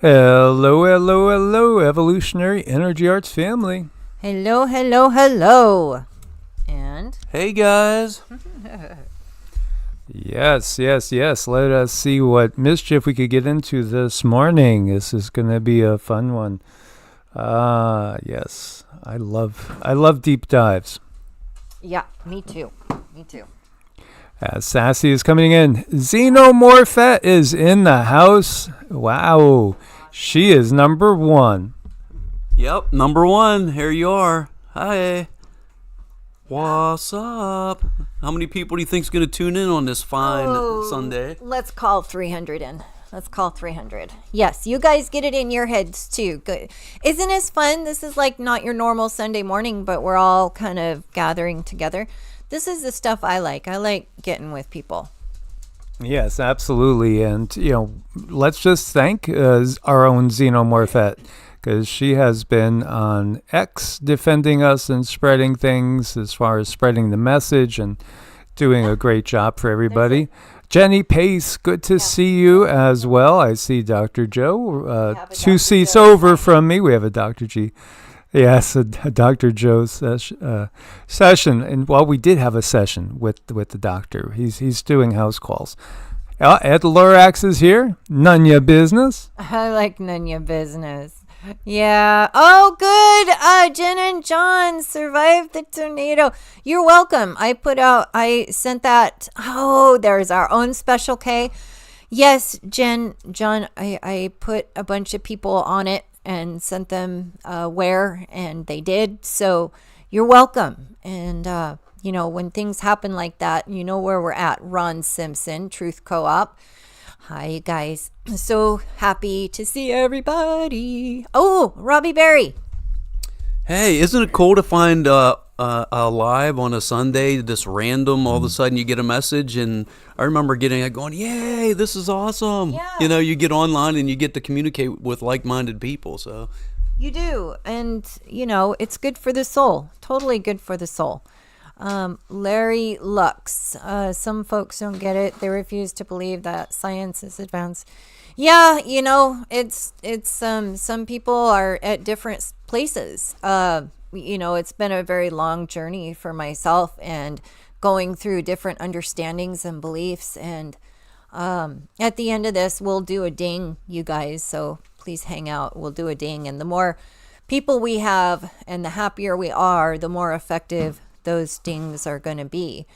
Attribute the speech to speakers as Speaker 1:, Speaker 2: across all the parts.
Speaker 1: Hello, hello, hello, Evolutionary Energy Arts family.
Speaker 2: Hello, hello, hello. And?
Speaker 3: Hey, guys.
Speaker 1: Yes. Let us see what mischief we could get into this morning. This is going to be a fun one. Yes. I love deep dives.
Speaker 2: Yeah, me too.
Speaker 1: Sassy is coming in. Xenomorphet is in the house. Wow. She is number one.
Speaker 3: Yep, number one. Here you are. Hi. What's up? How many people do you think's going to tune in on this fine Sunday?
Speaker 2: Let's call 300 in. Let's call 300. Yes, you guys get it in your heads too. Good. Isn't this fun? This is like not your normal Sunday morning, but we're all kind of gathering together. This is the stuff I like. I like getting with people.
Speaker 1: Yes, absolutely. And, let's just thank our own Xenomorphet, because she has been on X defending us and spreading things as far as spreading the message and doing a great job for everybody. Jenny Pace, good to see you as well. I see Dr. Joe, two seats over from me. We have a Dr. G. Yes, a Dr. Joe session. And we did have a session with the doctor. He's doing house calls. Ed Lorax is here. None ya business. I
Speaker 2: like none ya business. Yeah. Oh, good. Jen and John survived the tornado. You're welcome. I sent that. Oh, there's our own Special K. Yes, Jen, John, I put a bunch of people on it and sent them where, and they did. So you're welcome. And, when things happen like that, you know where we're at. Ron Simpson, Truth Co-op. Hi, you guys. So happy to see everybody. Oh, Robbie Berry.
Speaker 3: Hey, isn't it cool to find live on a Sunday, this random, all of a sudden you get a message, and I remember getting it going, yay, this is awesome.
Speaker 2: Yeah.
Speaker 3: You get online and you get to communicate with like-minded people. So
Speaker 2: you do. And, it's good for the soul. Totally good for the soul. Larry Lux. Some folks don't get it. They refuse to believe that science is advanced. Yeah, it's some people are at different places. It's been a very long journey for myself and going through different understandings and beliefs. And at the end of this, we'll do a ding, you guys. So please hang out. We'll do a ding. And the more people we have and the happier we are, the more effective those dings are going to be.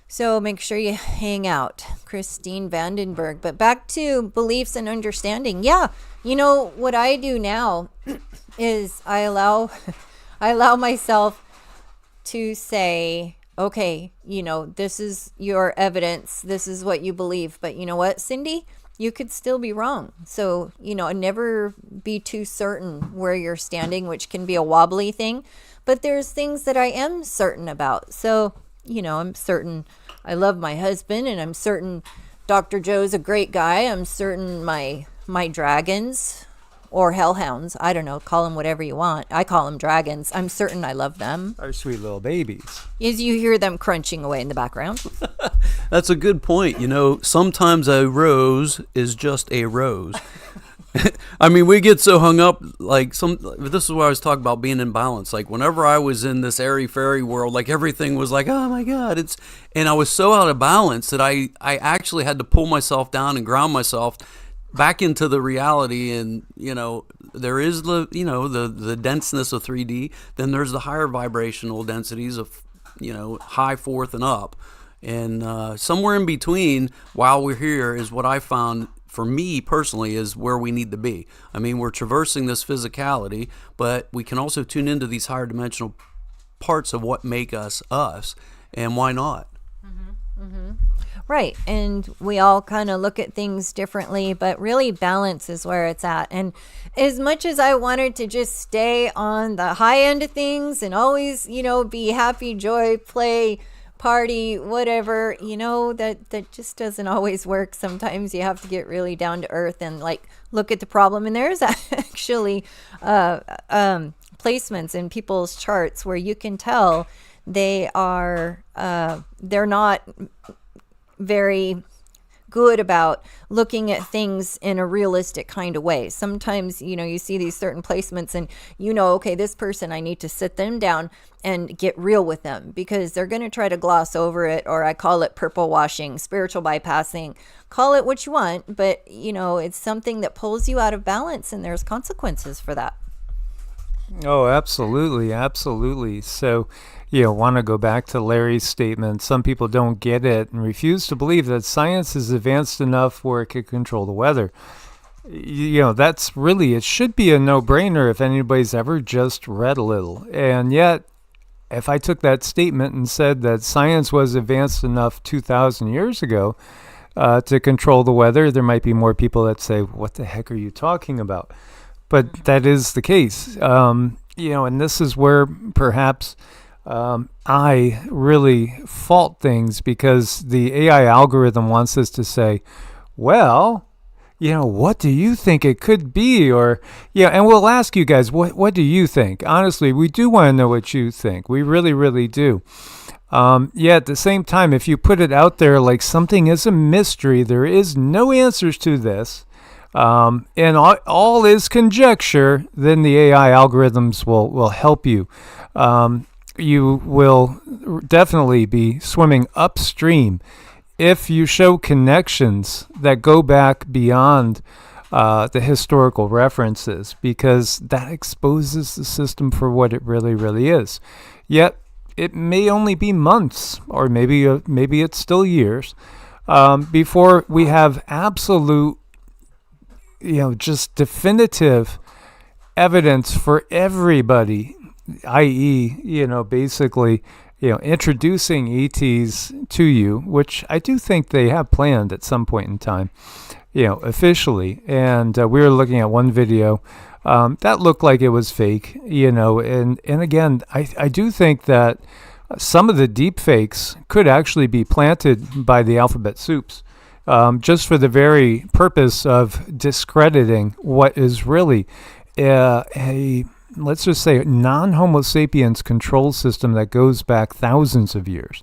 Speaker 2: So make sure you hang out. Christine Vandenberg. But back to beliefs and understanding. Yeah. What I do now is I allow myself to say, okay, this is your evidence. This is what you believe. But you know what, Cindy? You could still be wrong. So, never be too certain where you're standing, which can be a wobbly thing. But there's things that I am certain about. So, I'm certain I love my husband, and I'm certain Dr. Joe's a great guy. I'm certain my dragons or hellhounds, I don't know, call them whatever you want. I call them dragons. I'm certain I love them.
Speaker 1: Our sweet little babies.
Speaker 2: As you hear them crunching away in the background.
Speaker 3: that's a good point. Sometimes a rose is just a rose. I mean, we get so hung up, this is where I was talking about being in balance. Like, whenever I was in this airy-fairy world, like, everything was like, oh my God, and I was so out of balance that I actually had to pull myself down and ground myself back into the reality. And, there is the denseness of 3D, then there's the higher vibrational densities of, high fourth and up. And somewhere in between, while we're here, is what I found for me personally is where we need to be. I mean, we're traversing this physicality, but we can also tune into these higher dimensional parts of what make us us, and why not?
Speaker 2: Right. And we all kind of look at things differently, but really balance is where it's at. And as much as I wanted to just stay on the high end of things and always, be happy, joy, play, party, whatever, that just doesn't always work. Sometimes you have to get really down to earth and look at the problem. And there's actually placements in people's charts where you can tell they're not very good about looking at things in a realistic kind of way. Sometimes, you see these certain placements and okay, this person, I need to sit them down and get real with them, because they're going to try to gloss over it, or I call it purple washing, spiritual bypassing, call it what you want, but it's something that pulls you out of balance, and there's consequences for that.
Speaker 1: Oh, absolutely, absolutely. So, want to go back to Larry's statement. Some people don't get it and refuse to believe that science is advanced enough where it could control the weather. That's really, it should be a no-brainer if anybody's ever just read a little. And yet, if I took that statement and said that science was advanced enough 2,000 years ago to control the weather, there might be more people that say, what the heck are you talking about? But that is the case. And this is where perhaps I really fault things, because the AI algorithm wants us to say, well, what do you think it could be? Or, and we'll ask you guys, what do you think? Honestly, we do want to know what you think. We really, really do. At the same time, if you put it out there like something is a mystery, there is no answers to this, and all is conjecture, then the AI algorithms will help you. You will definitely be swimming upstream if you show connections that go back beyond the historical references, because that exposes the system for what it really, really is. Yet, it may only be months, or maybe it's still years, before we have absolute, just definitive evidence for everybody, i.e., basically, introducing ETs to you, which I do think they have planned at some point in time, officially. And we were looking at one video that looked like it was fake, and again, I do think that some of the deep fakes could actually be planted by the alphabet soups, just for the very purpose of discrediting what is really let's just say, non-Homo sapiens control system that goes back thousands of years.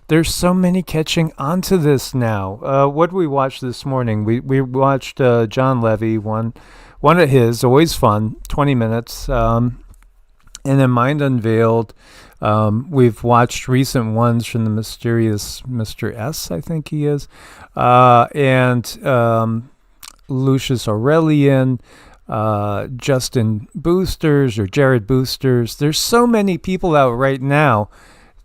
Speaker 1: There's so many catching onto this now. What did we watch this morning? We watched John Levy, one of his, always fun, 20 minutes, and then Mind Unveiled. We've watched recent ones from the mysterious Mr. S, I think he is, and Lucius Aurelian, Justin Boosters or Jared Boosters. There's so many people out right now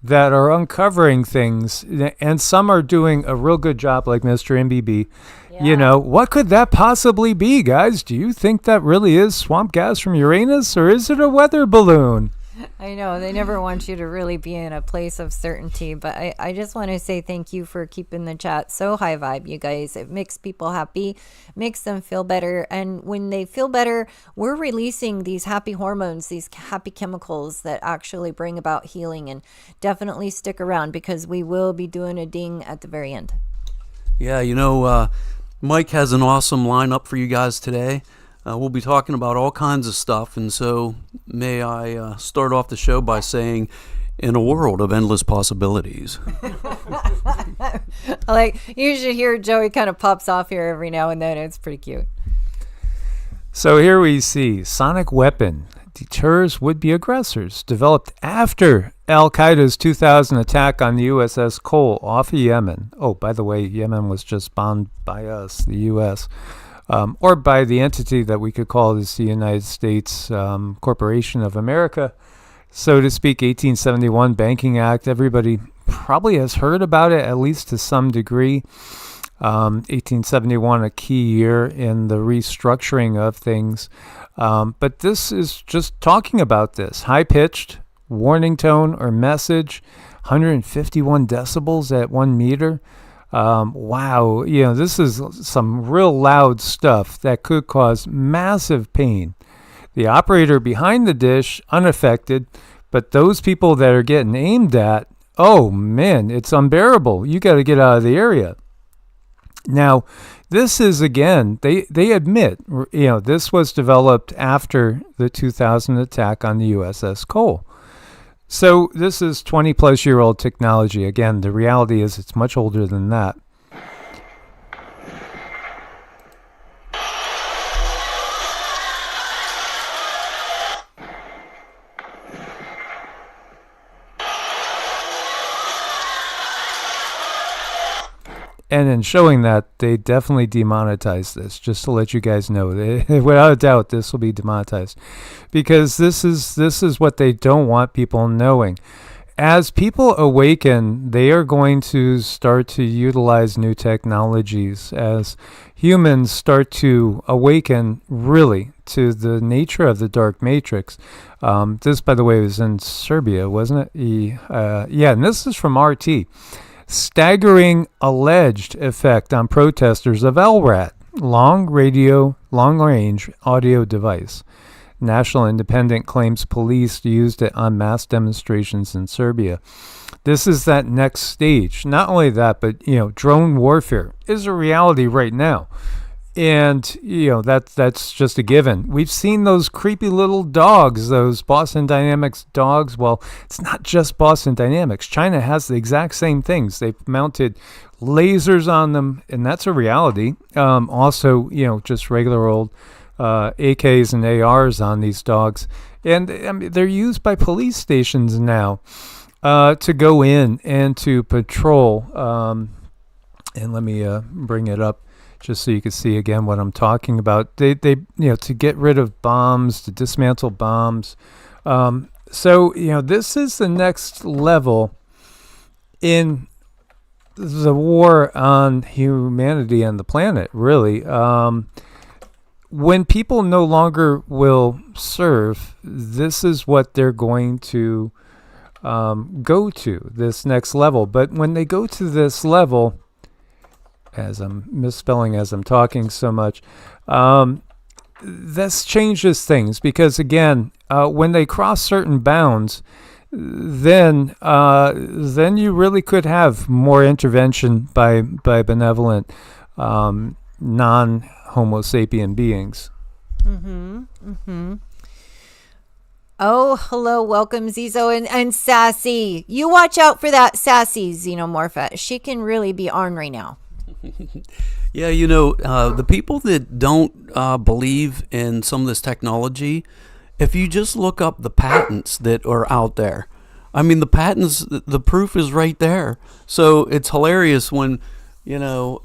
Speaker 1: that are uncovering things, and some are doing a real good job, like Mr. MBB. Yeah. What could that possibly be, guys? Do you think that really is swamp gas from Uranus, or is it a weather balloon?
Speaker 2: I know they never want you to really be in a place of certainty, but I just want to say thank you for keeping the chat so high vibe, you guys. It makes people happy, makes them feel better, and when they feel better, we're releasing these happy hormones, these happy chemicals that actually bring about healing. And definitely stick around, because we will be doing a ding at the very end.
Speaker 3: Yeah, Mike has an awesome lineup for you guys today. We'll be talking about all kinds of stuff, and so may I start off the show by saying, in a world of endless possibilities.
Speaker 2: You should hear Joey kind of pops off here every now and then. It's pretty cute.
Speaker 1: So here we see sonic weapon deters would-be aggressors, developed after Al-Qaeda's 2000 attack on the USS Cole off of Yemen. Oh, by the way, Yemen was just bombed by us, the U.S., or by the entity that we could call this the United States Corporation of America, so to speak. 1871 Banking Act. Everybody probably has heard about it, at least to some degree. 1871, a key year in the restructuring of things. But this is just talking about this. High-pitched warning tone or message, 151 decibels at 1 meter. Wow, this is some real loud stuff that could cause massive pain. The operator behind the dish, unaffected, but those people that are getting aimed at, oh man, it's unbearable. You got to get out of the area. Now, this is, again, they admit, this was developed after the 2000 attack on the USS Cole. So this is 20 plus year old technology. Again, the reality is it's much older than that. And in showing that, they definitely demonetized this, just to let you guys know. Without a doubt, this will be demonetized. Because this is what they don't want people knowing. As people awaken, they are going to start to utilize new technologies. As humans start to awaken, really, to the nature of the dark matrix. This, by the way, was in Serbia, wasn't it? Yeah, and this is from RT. Staggering alleged effect on protesters of LRAD, long range audio device. National Independent claims police used it on mass demonstrations in Serbia. This is that next stage. Not only that, but drone warfare is a reality right now. And that's just a given. We've seen those creepy little dogs, those Boston Dynamics dogs. Well, it's not just Boston Dynamics. China has the exact same things. They've mounted lasers on them, and that's a reality. Also, just regular old AKs and ARs on these dogs, and they're used by police stations now to go in and to patrol. And let me bring it up, just so you can see again what I'm talking about. They to get rid of bombs, to dismantle bombs. So this is the next level in the war on humanity and the planet, really. When people no longer will serve, this is what they're going to go to, this next level. But when they go to this level, as I'm misspelling as I'm talking so much, this changes things, because again, when they cross certain bounds, then you really could have more intervention by benevolent non-Homo sapien beings.
Speaker 2: Oh, hello, welcome Zizo and Sassy. You watch out for that Sassy xenomorph. She can really be ornery now.
Speaker 3: Yeah, the people that don't believe in some of this technology, if you just look up the patents that are out there, the patents, the proof is right there. So it's hilarious when, the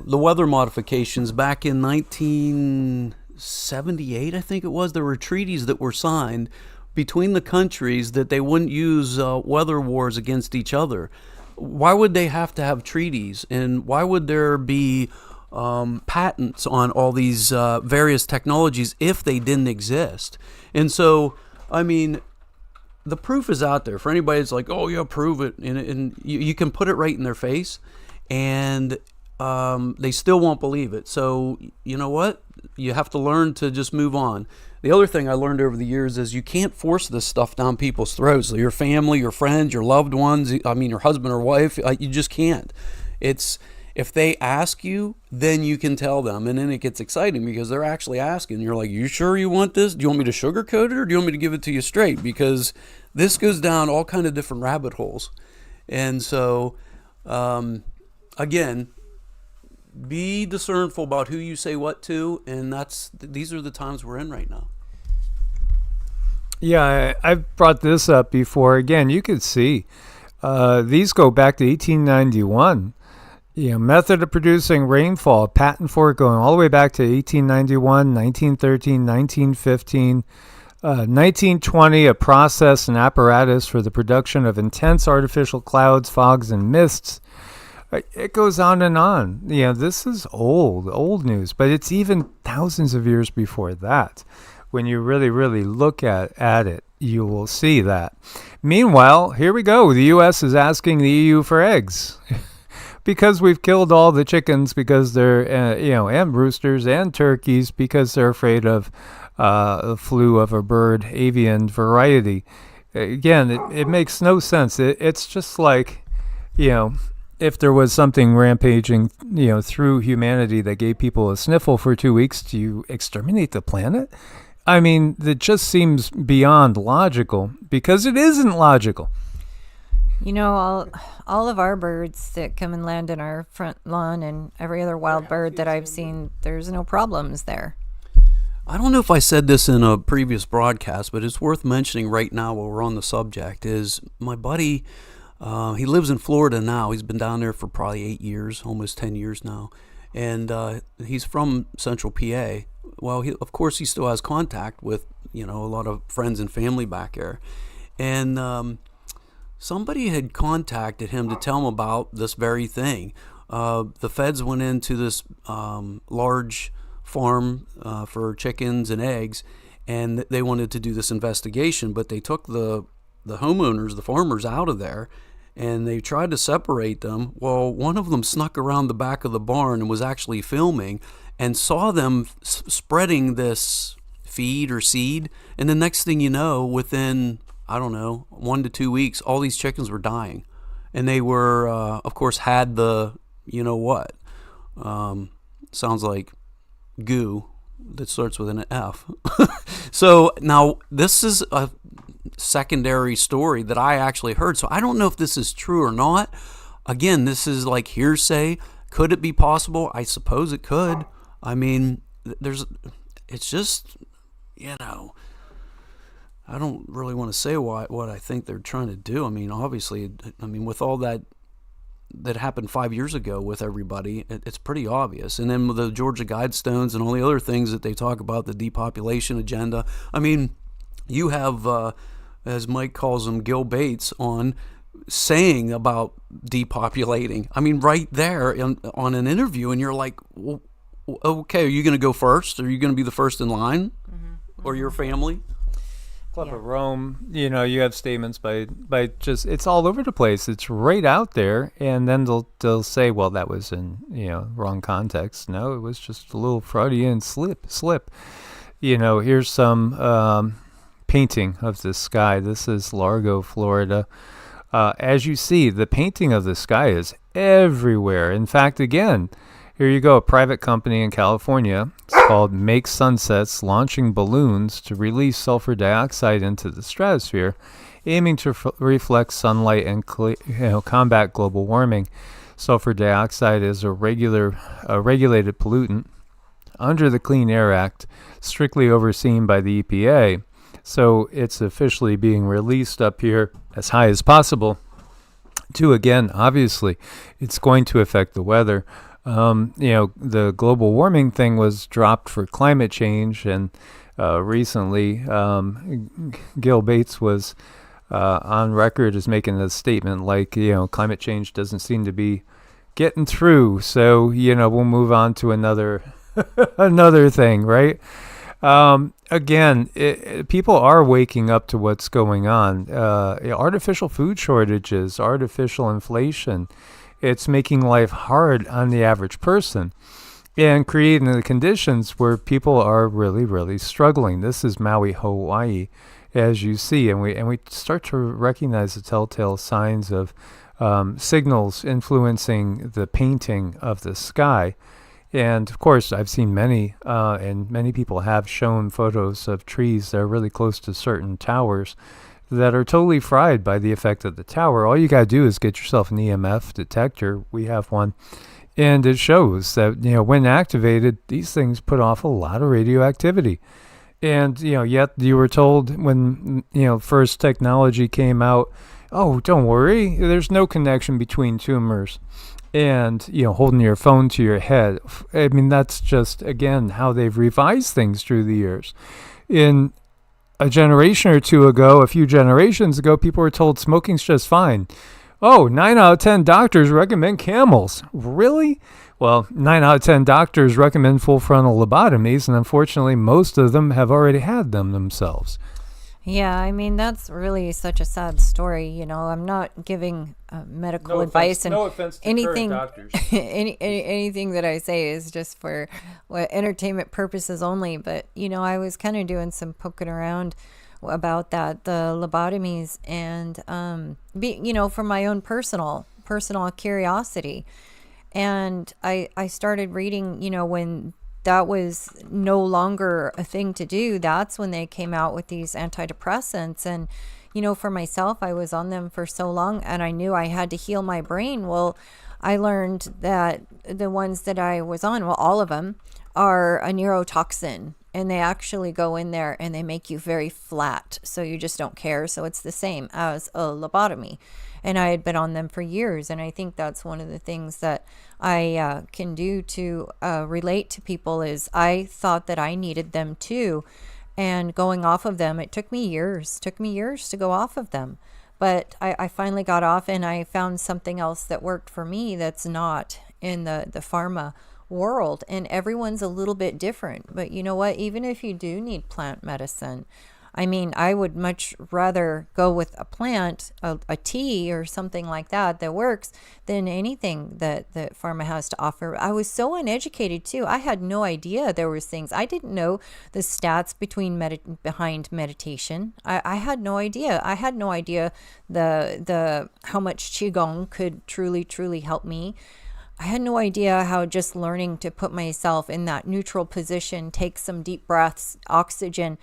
Speaker 3: weather modifications back in 1978, I think it was, there were treaties that were signed between the countries that they wouldn't use weather wars against each other. Why would they have to have treaties, and why would there be patents on all these various technologies if they didn't exist? And so, the proof is out there for anybody that's like, oh yeah, prove it, and you can put it right in their face, and they still won't believe it. So you know what? You have to learn to just move on. The other thing I learned over the years is you can't force this stuff down people's throats. Your family, your friends, your loved ones, your husband or wife, you just can't. It's, if they ask you, then you can tell them. And then it gets exciting because they're actually asking. You're like, you sure you want this? Do you want me to sugarcoat it, or do you want me to give it to you straight? Because this goes down all kind of different rabbit holes. And so, again, be discernful about who you say what to, and these are the times we're in right now.
Speaker 1: Yeah, I've brought this up before. Again, you could see these go back to 1891. Method of producing rainfall, patent for it going all the way back to 1891, 1913, 1915, 1920, a process and apparatus for the production of intense artificial clouds, fogs, and mists. It goes on and on. This is old news, but it's even thousands of years before that. When you really, really look at it, you will see that. Meanwhile, here we go. The U.S. is asking the EU for eggs because we've killed all the chickens, because they're, and roosters and turkeys, because they're afraid of the flu of a bird, avian variety. Again, it makes no sense. It's just like, if there was something rampaging, through humanity that gave people a sniffle for 2 weeks, do you exterminate the planet? I mean, it just seems beyond logical because it isn't logical.
Speaker 2: You know, all of our birds that come and land in our front lawn and every other wild bird that I've seen, there's no problems there.
Speaker 3: I don't know if I said this in a previous broadcast, but it's worth mentioning right now while we're on the subject, is my buddy, he lives in Florida now. He's been down there for probably 8 years, almost 10 years now. And he's from Central PA. Well, of course, he still has contact with, a lot of friends and family back there. And somebody had contacted him to tell him about this very thing. The feds went into this large farm for chickens and eggs, and they wanted to do this investigation, but they took the homeowners, the farmers, out of there, and they tried to separate them. Well, one of them snuck around the back of the barn and was actually filming and saw them spreading this feed or seed, and the next thing you know, within 1 to 2 weeks, all these chickens were dying, and they were of course had the sounds like goo that starts with an F. So now this is a secondary story that I actually heard. So I don't know if this is true or not. Again, this is like hearsay. Could it be possible? I suppose it could. I mean, it's just, I don't really want to say what I think they're trying to do. I mean, obviously, with all that happened 5 years ago with everybody, it's pretty obvious. And then with the Georgia Guidestones and all the other things that they talk about, the depopulation agenda. I mean, you have, as Mike calls them, Gil Bates on saying about depopulating. I mean, right there on an interview, and you're like, well, okay, are you going to go first? Are you going to be the first in line? Or your family?
Speaker 1: Club of Rome, you have statements by just, it's all over the place. It's right out there, and then they'll say, well, that was in wrong context. No, it was just a little Freudian slip. Here's some painting of the sky. This is Largo, Florida. As you see, the painting of the sky is everywhere. In fact, again, here you go, a private company in California. It's called Make Sunsets, launching balloons to release sulfur dioxide into the stratosphere, aiming to reflect sunlight and combat global warming. Sulfur dioxide is a regulated pollutant under the Clean Air Act, strictly overseen by the EPA. So it's officially being released up here as high as possible. Again, obviously, it's going to affect the weather. The global warming thing was dropped for climate change, and recently Gil Bates was on record as making a statement like, climate change doesn't seem to be getting through, so, we'll move on to another thing, right? Again, people are waking up to what's going on. Artificial food shortages, artificial inflation. It's making life hard on the average person and creating the conditions where people are really, really struggling. This is Maui, Hawaii, as you see, and we start to recognize the telltale signs of signals influencing the painting of the sky. And of course, I've seen many, and many people have shown photos of trees that are really close to certain towers that are totally fried by the effect of the tower. All you got to do is get yourself an EMF detector. We have one. And it shows that, when activated, these things put off a lot of radioactivity. And, yet you were told when, first technology came out, oh, don't worry, there's no connection between tumors and, holding your phone to your head. I mean, that's just, again, how they've revised things through the years. In a generation or two ago, a few generations ago, people were told smoking's just fine. Oh, 9 out of 10 doctors recommend camels. Really? Well, 9 out of 10 doctors recommend full frontal lobotomies, and unfortunately, most of them have already had them themselves.
Speaker 2: Yeah, I mean, that's really such a sad story. I'm not giving medical advice, and
Speaker 1: no offense to
Speaker 2: anything,
Speaker 1: current doctors.
Speaker 2: anything that I say is just for entertainment purposes only. But, I was kind of doing some poking around about that, the lobotomies, and, from my own personal curiosity. And I started reading, when that was no longer a thing to do, that's when they came out with these antidepressants. And, for myself, I was on them for so long, and I knew I had to heal my brain. Well, I learned that the ones that I was on, well, all of them are a neurotoxin, and they actually go in there and they make you very flat. So you just don't care. So it's the same as a lobotomy. And I had been on them for years. And I think that's one of the things that I can do to relate to people is I thought that I needed them too. And going off of them, it took me years to go off of them. But I finally got off, and I found something else that worked for me that's not in the pharma world. And everyone's a little bit different. But you know what? Even if you do need plant medicine, I mean, I would much rather go with a plant, a tea or something like that works than anything that pharma has to offer. I was so uneducated too. I had no idea there was things. I didn't know the stats behind meditation. I had no idea. I had no idea the how much Qigong could truly help me. I had no idea how just learning to put myself in that neutral position, take some deep breaths, oxygen,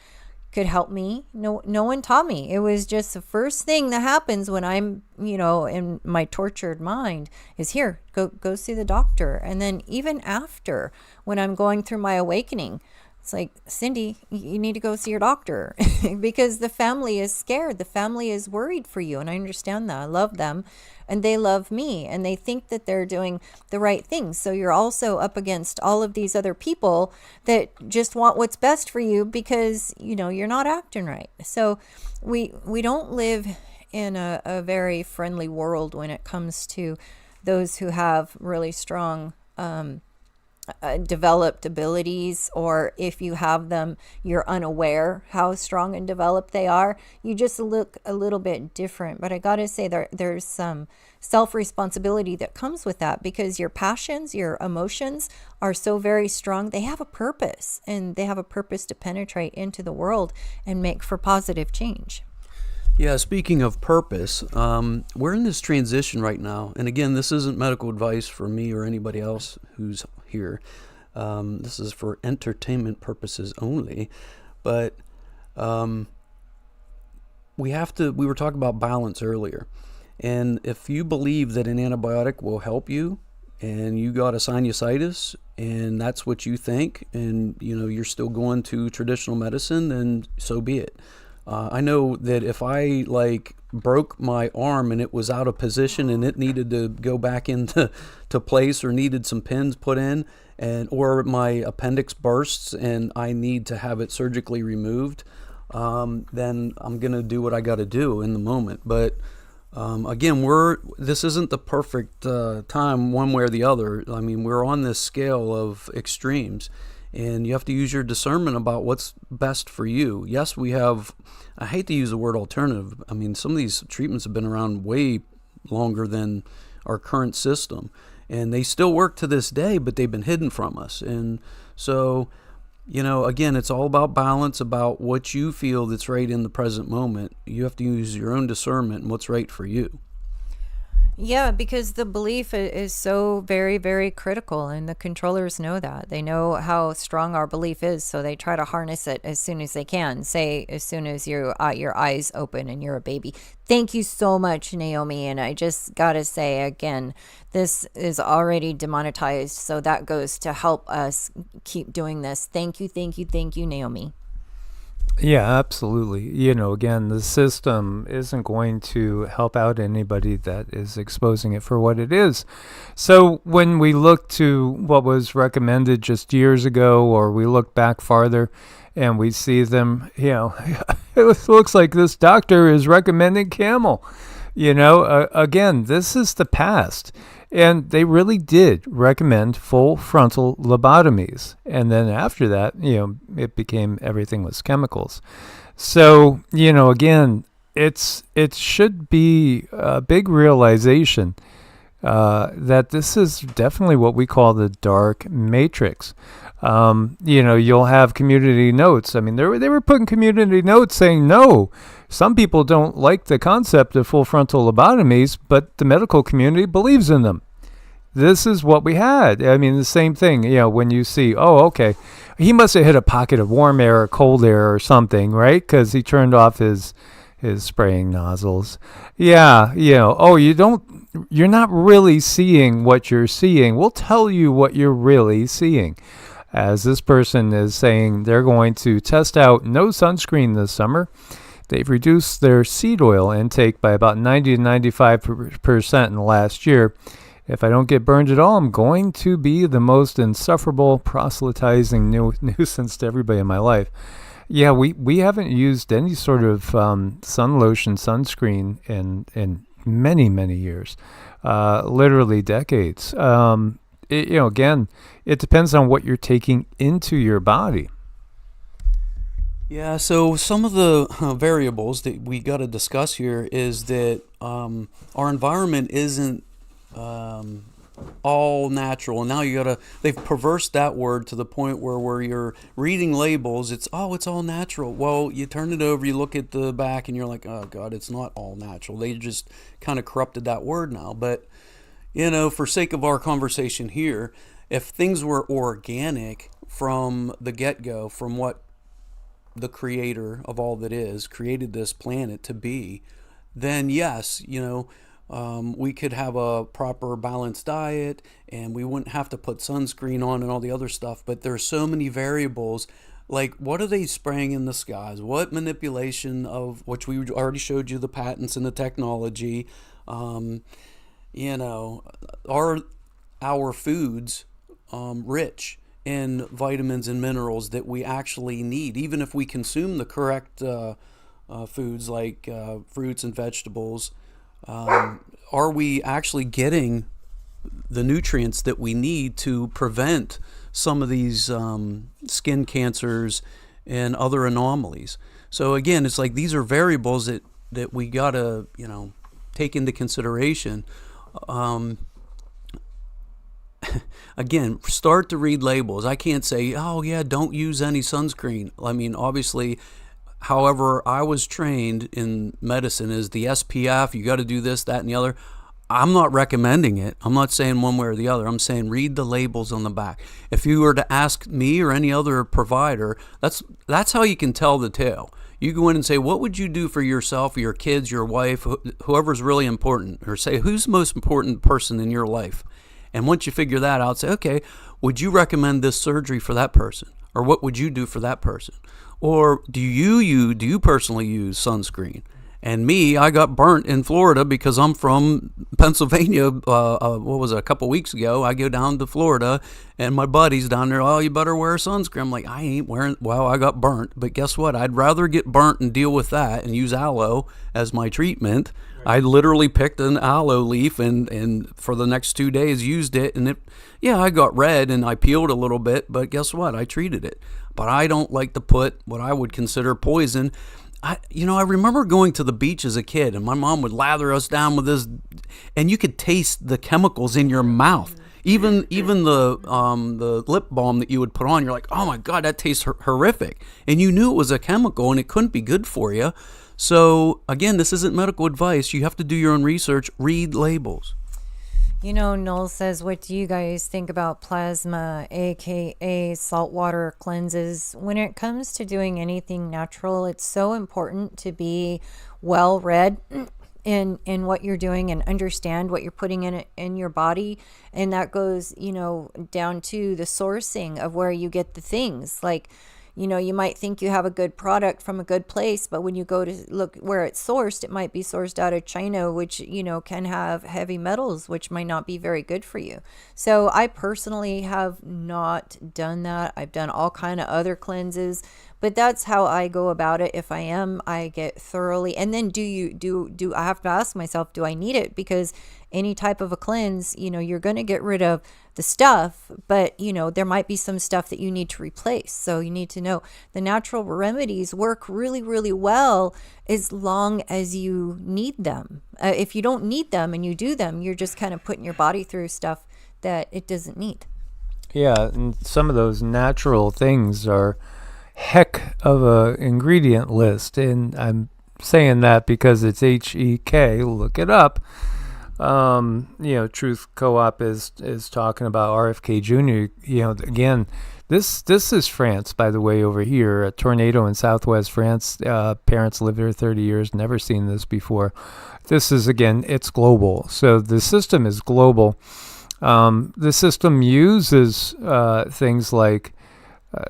Speaker 2: could help me. No one taught me. It was just the first thing that happens when I'm, in my tortured mind is here, go see the doctor. And then even after, when I'm going through my awakening, it's like, Cindy, you need to go see your doctor because the family is scared. The family is worried for you. And I understand that. I love them and they love me and they think that they're doing the right thing. So you're also up against all of these other people that just want what's best for you because, you're not acting right. So we don't live in a very friendly world when it comes to those who have really strong developed abilities, or if you have them, you're unaware how strong and developed they are. You just look a little bit different. But I gotta say there's some self-responsibility that comes with that because your passions, your emotions are so very strong. They have a purpose, and they have a purpose to penetrate into the world and make for positive change.
Speaker 3: Yeah, speaking of purpose, we're in this transition right now. And again, this isn't medical advice for me or anybody else who's here. This is for entertainment purposes only. But we were talking about balance earlier. And if you believe that an antibiotic will help you and you got a sinusitis and that's what you think, and you're still going to traditional medicine, then so be it. I know that if I broke my arm and it was out of position and it needed to go back into place or needed some pins put in, or my appendix bursts and I need to have it surgically removed, then I'm gonna do what I got to do in the moment. But again, this isn't the perfect time one way or the other. I mean, we're on this scale of extremes. And you have to use your discernment about what's best for you. Yes, I hate to use the word alternative. I mean, some of these treatments have been around way longer than our current system. And they still work to this day, but they've been hidden from us. And so, again, it's all about balance, about what you feel that's right in the present moment. You have to use your own discernment and what's right for you.
Speaker 2: Yeah, because the belief is so very, very critical, and the controllers know that. They know how strong our belief is, so they try to harness it as soon as they can. Say, as soon as your eyes open and you're a baby. Thank you so much, Naomi. And I just got to say again, this is already demonetized, so that goes to help us keep doing this. Thank you, Naomi.
Speaker 1: Yeah, absolutely. Again, the system isn't going to help out anybody that is exposing it for what it is. So when we look to what was recommended just years ago, or we look back farther and we see them, it looks like this doctor is recommending camel. Again, this is the past. And they really did recommend full frontal lobotomies. And then after that, it became everything was chemicals. So, again, it should be a big realization that this is definitely what we call the dark matrix. You'll have community notes. I mean, they were putting community notes saying, no, some people don't like the concept of full frontal lobotomies, but the medical community believes in them. this is what we had. I mean, the same thing, when you see, oh, okay, he must have hit a pocket of warm air or cold air or something, right? Because he turned off his spraying nozzles. Yeah, you're not really seeing what you're seeing. We'll tell you what you're really seeing. As this person is saying, they're going to test out no sunscreen this summer. They've reduced their seed oil intake by about 90 to 95% in the last year. If I don't get burned at all, I'm going to be the most insufferable proselytizing nuisance to everybody in my life. Yeah, we haven't used any sort of sun lotion, sunscreen in many, many years, literally decades. Again, it depends on what you're taking into your body.
Speaker 3: Yeah, so some of the variables that we got to discuss here is that our environment isn't all natural. And now they've perversed that word to the point where you're reading labels, it's all natural. Well, you turn it over, you look at the back, and you're like, oh God, it's not all natural. They just kind of corrupted that word now. But, for sake of our conversation here, if things were organic from the get-go, from what the creator of all that is created this planet to be, then yes, we could have a proper balanced diet and we wouldn't have to put sunscreen on and all the other stuff. But there's so many variables, like what are they spraying in the skies? What manipulation of, which we already showed you the patents and the technology, are our foods rich in vitamins and minerals that we actually need, even if we consume the correct foods like fruits and vegetables. Are we actually getting the nutrients that we need to prevent some of these skin cancers and other anomalies? So again, it's like these are variables that we gotta take into consideration. Again, start to read labels. I can't say, oh yeah, don't use any sunscreen. I mean, obviously, however I was trained in medicine is the SPF, you got to do this, that, and the other. I'm not recommending it. I'm not saying one way or the other. I'm saying read the labels on the back. If you were to ask me or any other provider, that's how you can tell the tale. You go in and say, what would you do for yourself, your kids, your wife, whoever's really important, or say, who's the most important person in your life? And once you figure that out, say, okay, would you recommend this surgery for that person? Or what would you do for that person? Or do you personally use sunscreen? And me, I got burnt in Florida because I'm from Pennsylvania. A couple weeks ago, I go down to Florida and my buddy's down there, oh, you better wear sunscreen. I'm like, I ain't wearing, well, I got burnt. But guess what? I'd rather get burnt and deal with that and use aloe as my treatment. I literally picked an aloe leaf and for the next 2 days used it. And I got red and I peeled a little bit, but guess what? I treated it. But I don't like to put what I would consider poison. I remember going to the beach as a kid and my mom would lather us down with this, and you could taste the chemicals in your mouth. Even the lip balm that you would put on, you're like, oh my God, that tastes horrific. And you knew it was a chemical and it couldn't be good for you. So again, this isn't medical advice. You have to do your own research, read labels.
Speaker 2: Noel says, what do you guys think about plasma, aka saltwater cleanses? When it comes to doing anything natural, it's so important to be well read in what you're doing and understand what you're putting in your body. And that goes, down to the sourcing of where you get the things. Like, you might think you have a good product from a good place, but when you go to look where it's sourced, it might be sourced out of China, which, can have heavy metals, which might not be very good for you. So I personally have not done that. I've done all kind of other cleanses, but that's how I go about it. If I get thoroughly, and then do I have to ask myself, do I need it? Because any type of a cleanse, you're going to get rid of the stuff, but there might be some stuff that you need to replace. So you need to know the natural remedies work really, really well as long as you need them. If you don't need them and you do them, you're just kind of putting your body through stuff that it doesn't need.
Speaker 1: Yeah, and some of those natural things are heck of a ingredient list, and I'm saying that because it's HEK, look it up. Truth Co-op is talking about RFK Jr. Again, this is France, by the way, over here. A tornado in southwest France. Parents lived there 30 years, never seen this before. This is, again, it's global. So the system is global. The system uses things like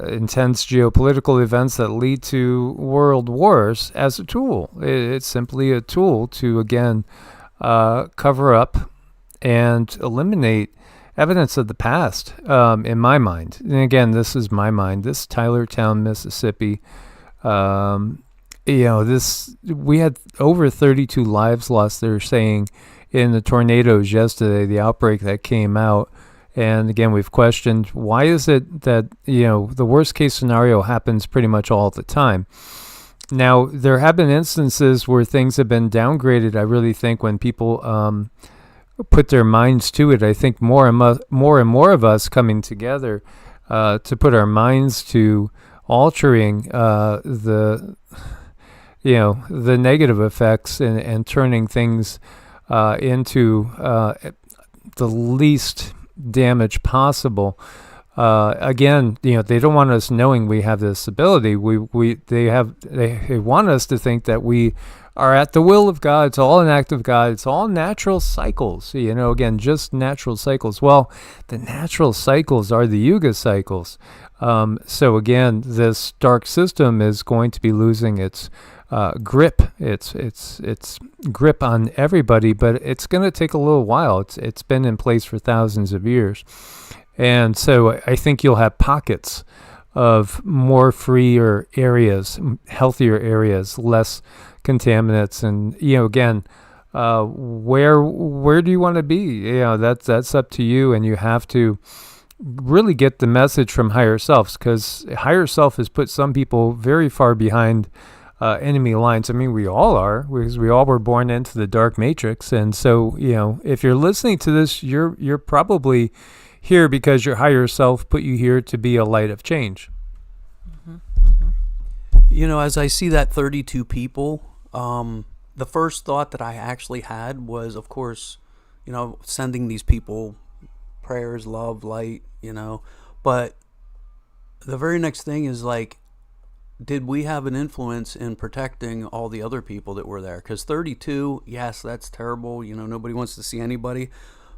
Speaker 1: intense geopolitical events that lead to world wars as a tool. It's simply a tool to, again, cover up and eliminate evidence of the past, in my mind. And again, this is my mind. This Tylertown, Mississippi, we had over 32 lives lost, they're saying, in the tornadoes yesterday, the outbreak that came out. And again, we've questioned, why is it that, the worst case scenario happens pretty much all the time? Now, there have been instances where things have been downgraded. I really think when people put their minds to it, I think more and more of us coming together to put our minds to altering the negative effects and turning things into the least damage possible. Again, they don't want us knowing we have this ability. They want us to think that we are at the will of God. It's all an act of God. It's all natural cycles. Again, just natural cycles. Well, the natural cycles are the Yuga cycles. So again, this dark system is going to be losing its grip. Its grip on everybody, but it's going to take a little while. It's been in place for thousands of years. And so I think you'll have pockets of more freer areas, healthier areas, less contaminants. And, again, where do you want to be? That's up to you. And you have to really get the message from higher selves, because higher self has put some people very far behind enemy lines. I mean, we all are, because we all were born into the dark matrix. And so, if you're listening to this, you're probably here because your higher self put you here to be a light of change.
Speaker 2: Mm-hmm. Mm-hmm.
Speaker 3: As I see that 32 people, the first thought that I actually had was, of course, sending these people prayers, love, light, but the very next thing is like, did we have an influence in protecting all the other people that were there? Because 32, yes, that's terrible. Nobody wants to see anybody,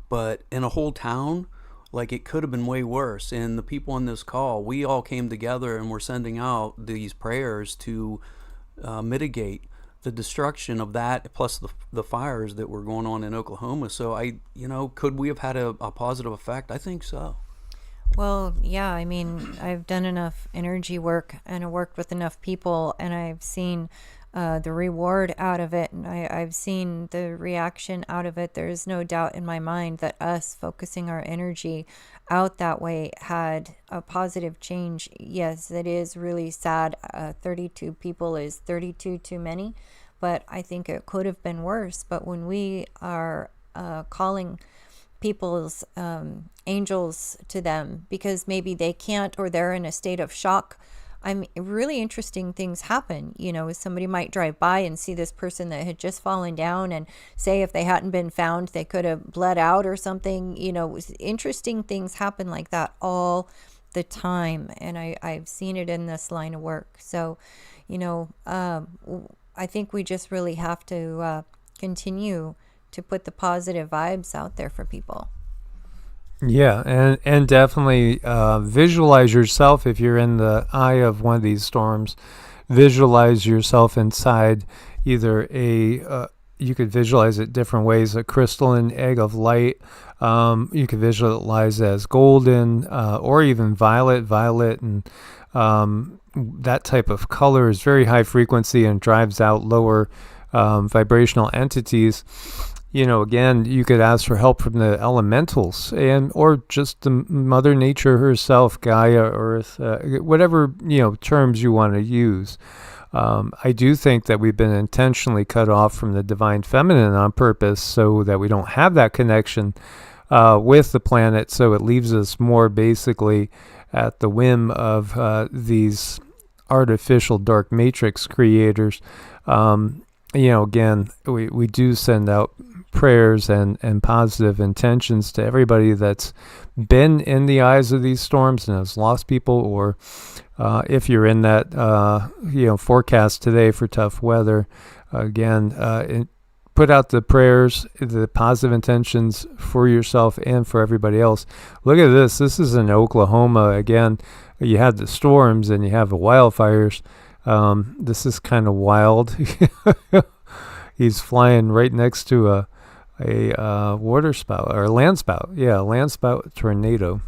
Speaker 3: but in a whole town, like, it could have been way worse. And the people on this call, we all came together and we're sending out these prayers to mitigate the destruction of that, plus the fires that were going on in Oklahoma. So could we have had a positive effect? I think so.
Speaker 2: Well, yeah, I mean, I've done enough energy work and I worked with enough people, and I've seen the reward out of it, and I've seen the reaction out of it. There's no doubt in my mind that us focusing our energy out that way had a positive change. Yes, it is really sad. 32 people is 32 too many, but I think it could have been worse. But when we are calling people's angels to them because maybe they can't, or they're in a state of shock, really interesting things happen. Somebody might drive by and see this person that had just fallen down, and say if they hadn't been found, they could have bled out or something. Interesting things happen like that all the time, and I've seen it in this line of work. So, I think we just really have to continue to put the positive vibes out there for people.
Speaker 1: Yeah, and definitely visualize yourself if you're in the eye of one of these storms. Visualize yourself inside either you could visualize it different ways, a crystalline egg of light. You could visualize it as golden or even violet, and that type of color is very high frequency and drives out lower vibrational entities. Again, you could ask for help from the elementals or just the Mother Nature herself, Gaia, Earth, whatever, terms you want to use. I do think that we've been intentionally cut off from the divine feminine on purpose so that we don't have that connection with the planet. So it leaves us more basically at the whim of these artificial dark matrix creators. Again, we do send out prayers and positive intentions to everybody that's been in the eyes of these storms and has lost people, or if you're in that forecast today for tough weather. Again, put out the prayers, the positive intentions for yourself and for everybody else. Look at this. This is in Oklahoma. Again, you had the storms and you have the wildfires. This is kind of wild. He's flying right next to a water spout or a land spout. Yeah, a land spout tornado.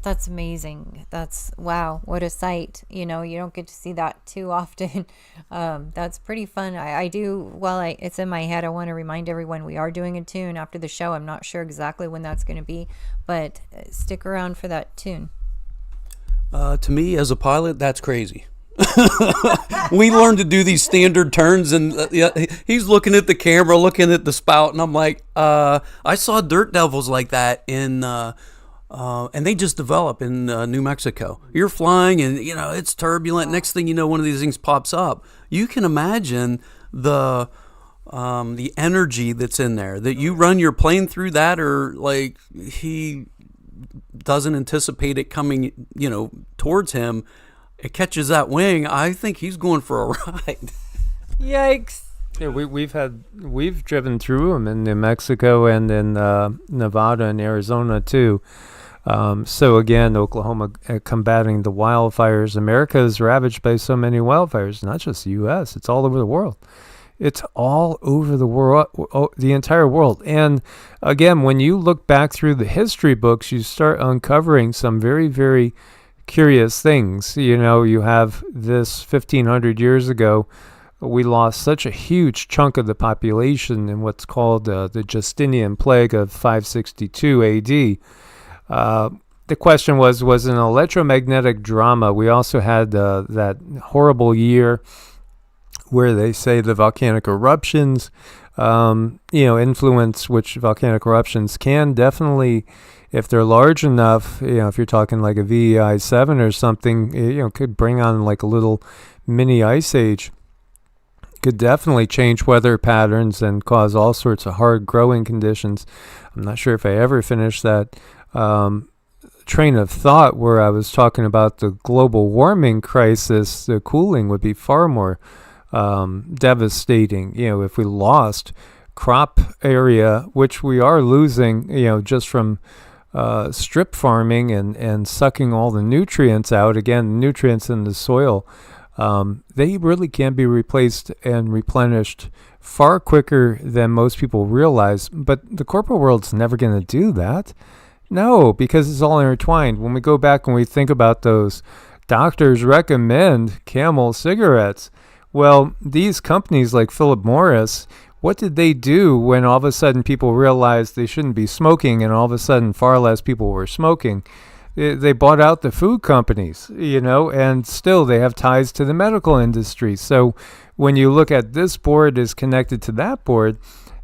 Speaker 2: That's amazing. That's, wow, what a sight. You don't get to see that too often. That's pretty fun. I do, it's in my head, I want to remind everyone we are doing a tune after the show. I'm not sure exactly when that's going to be, but stick around for that tune.
Speaker 3: To me, as a pilot, that's crazy. We learned to do these standard turns, and he's looking at the camera, looking at the spout, and I'm like, I saw dirt devils like that in... and they just develop in New Mexico. You're flying and, it's turbulent. Next thing you know, one of these things pops up. You can imagine the energy that's in there, that you run your plane through that, or like he doesn't anticipate it coming, towards him. It catches that wing. I think he's going for a ride.
Speaker 2: Yikes.
Speaker 1: Yeah, we've driven through them in New Mexico and in Nevada and Arizona too. So again, Oklahoma combating the wildfires. America is ravaged by so many wildfires, not just the U.S. It's all over the world. It's all over the world, the entire world. And again, when you look back through the history books, you start uncovering some very, very curious things. You have this 1,500 years ago. We lost such a huge chunk of the population in what's called the Justinian plague of 562 A.D. The question was an electromagnetic drama. We also had that horrible year where they say the volcanic eruptions, influence, which volcanic eruptions can definitely, if they're large enough, if you're talking like a VEI 7 or something, could bring on like a little mini ice age. Could definitely change weather patterns and cause all sorts of hard growing conditions. I'm not sure if I ever finished that train of thought where I was talking about the global warming crisis. The cooling would be far more devastating, if we lost crop area, which we are losing, just from strip farming and sucking all the nutrients out. Again, nutrients in the soil. They really can be replaced and replenished far quicker than most people realize. But the corporate world's never going to do that. No, because it's all intertwined. When we go back and we think about those doctors recommend Camel cigarettes, well, these companies like Philip Morris, what did they do when all of a sudden people realized they shouldn't be smoking and all of a sudden far less people were smoking? They bought out the food companies, and still they have ties to the medical industry. So when you look at this board is connected to that board,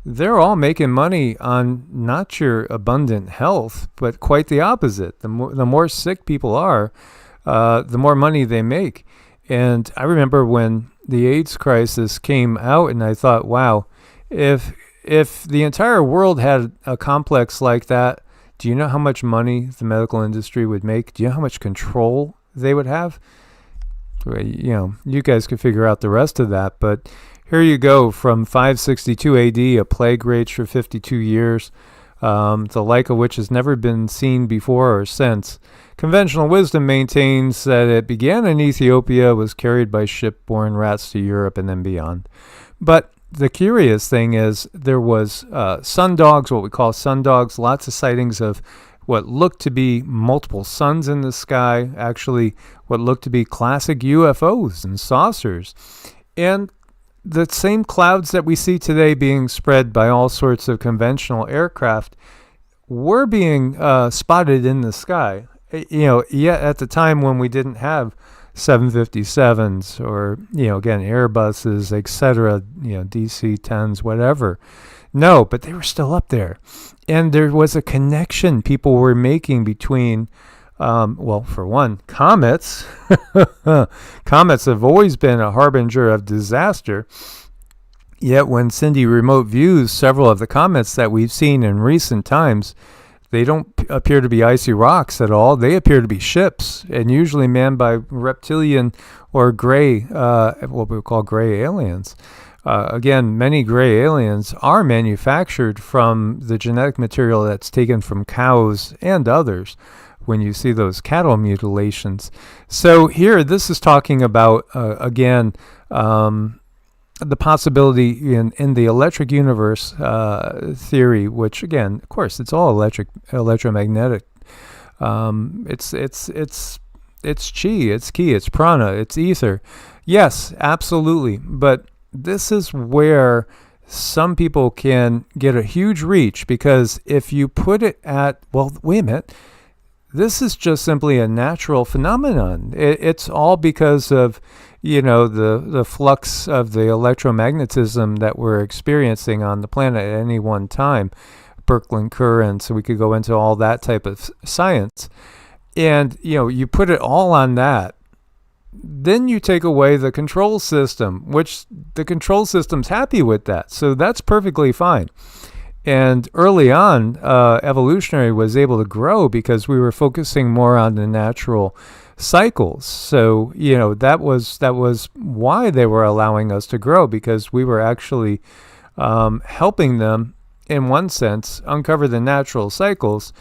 Speaker 1: they're all making money on not your abundant health, but quite the opposite. The more sick people are, the more money they make. And I remember when the AIDS crisis came out, and I thought, wow, if the entire world had a complex like that, do you know how much money the medical industry would make? Do you know how much control they would have? You guys could figure out the rest of that. But here you go, from 562 AD, a plague raged for 52 years, the like of which has never been seen before or since. Conventional wisdom maintains that it began in Ethiopia, was carried by ship-borne rats to Europe, and then beyond. But the curious thing is there was sundogs, what we call sundogs, lots of sightings of what looked to be multiple suns in the sky, actually what looked to be classic UFOs and saucers. And the same clouds that we see today being spread by all sorts of conventional aircraft were being spotted in the sky. Yet at the time when we didn't have 757s or, again, Airbuses, etc., DC-10s, whatever. No, but they were still up there. And there was a connection people were making between, for one, comets. Comets have always been a harbinger of disaster. Yet when Cindy remote views several of the comets that we've seen in recent times, they don't appear to be icy rocks at all. They appear to be ships, and usually manned by reptilian or gray, what we call gray aliens. Again, many gray aliens are manufactured from the genetic material that's taken from cows and others when you see those cattle mutilations. So here, this is talking about, again, the possibility in the electric universe theory, which again, of course, it's all electromagnetic. It's chi, it's ki, it's prana, it's ether. Yes, absolutely. But this is where some people can get a huge reach, because if you put it at, well, wait a minute, this is just simply a natural phenomenon. It's all because of, the flux of the electromagnetism that we're experiencing on the planet at any one time, Birkeland currents, so we could go into all that type of science. And, you put it all on that. Then you take away the control system, which the control system's happy with that. So that's perfectly fine. And early on, Evolutionary was able to grow because we were focusing more on the natural cycles. So, that was why they were allowing us to grow, because we were actually helping them, in one sense, uncover the natural cycles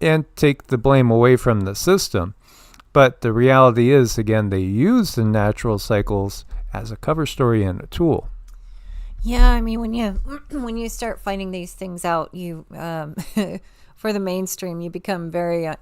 Speaker 1: and take the blame away from the system. But the reality is, again, they use the natural cycles as a cover story and a tool.
Speaker 2: Yeah, I mean, when you start finding these things out, you for the mainstream, you become very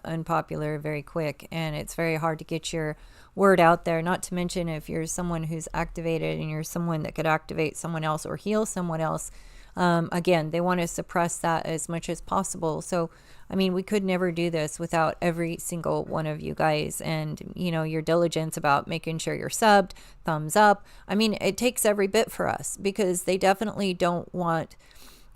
Speaker 2: unpopular very quick, and it's very hard to get your word out there. Not to mention, if you're someone who's activated and you're someone that could activate someone else or heal someone else, again, they want to suppress that as much as possible. So, I mean, we could never do this without every single one of you guys, and, your diligence about making sure you're subbed, thumbs up. I mean, it takes every bit for us, because they definitely don't want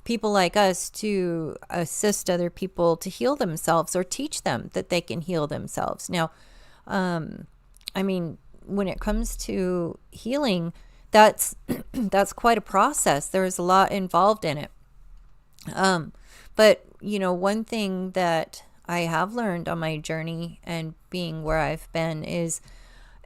Speaker 2: people like us to assist other people to heal themselves or teach them that they can heal themselves. Now, I mean, when it comes to healing, that's quite a process. There's a lot involved in it. But, one thing that I have learned on my journey and being where I've been is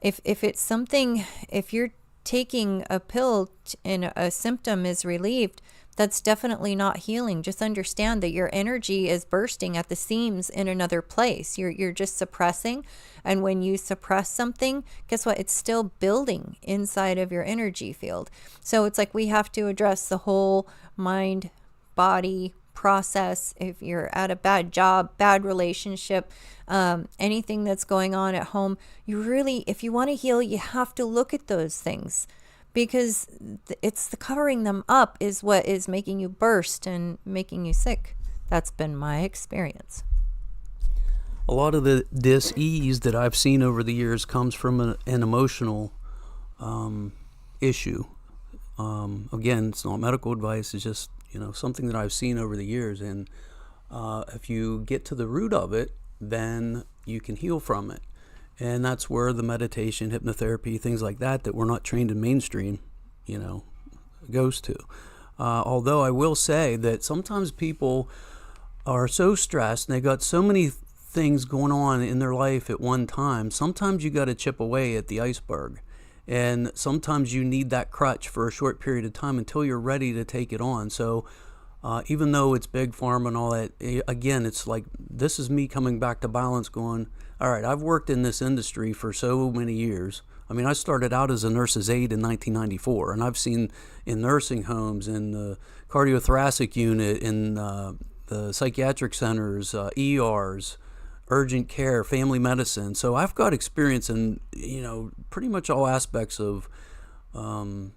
Speaker 2: if it's something, if you're taking a pill and a symptom is relieved, that's definitely not healing. Just understand that your energy is bursting at the seams in another place. You're just suppressing. And when you suppress something, guess what? It's still building inside of your energy field. So it's like we have to address the whole mind, body process. If you're at a bad job, bad relationship, anything that's going on at home, if you want to heal, you have to look at those things, because it's the covering them up is what is making you burst and making you sick. That's been my experience.
Speaker 3: A lot of the dis-ease that I've seen over the years comes from an emotional issue. Again, it's not medical advice. It's just something that I've seen over the years. And if you get to the root of it, then you can heal from it. And that's where the meditation, hypnotherapy, things like that we're not trained in mainstream, goes to. Although I will say that sometimes people are so stressed and they got so many things going on in their life at one time. Sometimes you got to chip away at the iceberg. And sometimes you need that crutch for a short period of time until you're ready to take it on. So even though it's big pharma and all that, again, it's like, this is me coming back to balance, going, all right, I've worked in this industry for so many years. I mean, I started out as a nurse's aide in 1994, and I've seen in nursing homes, in the cardiothoracic unit, in the psychiatric centers, ERs, urgent care, family medicine. So I've got experience in, pretty much all aspects of the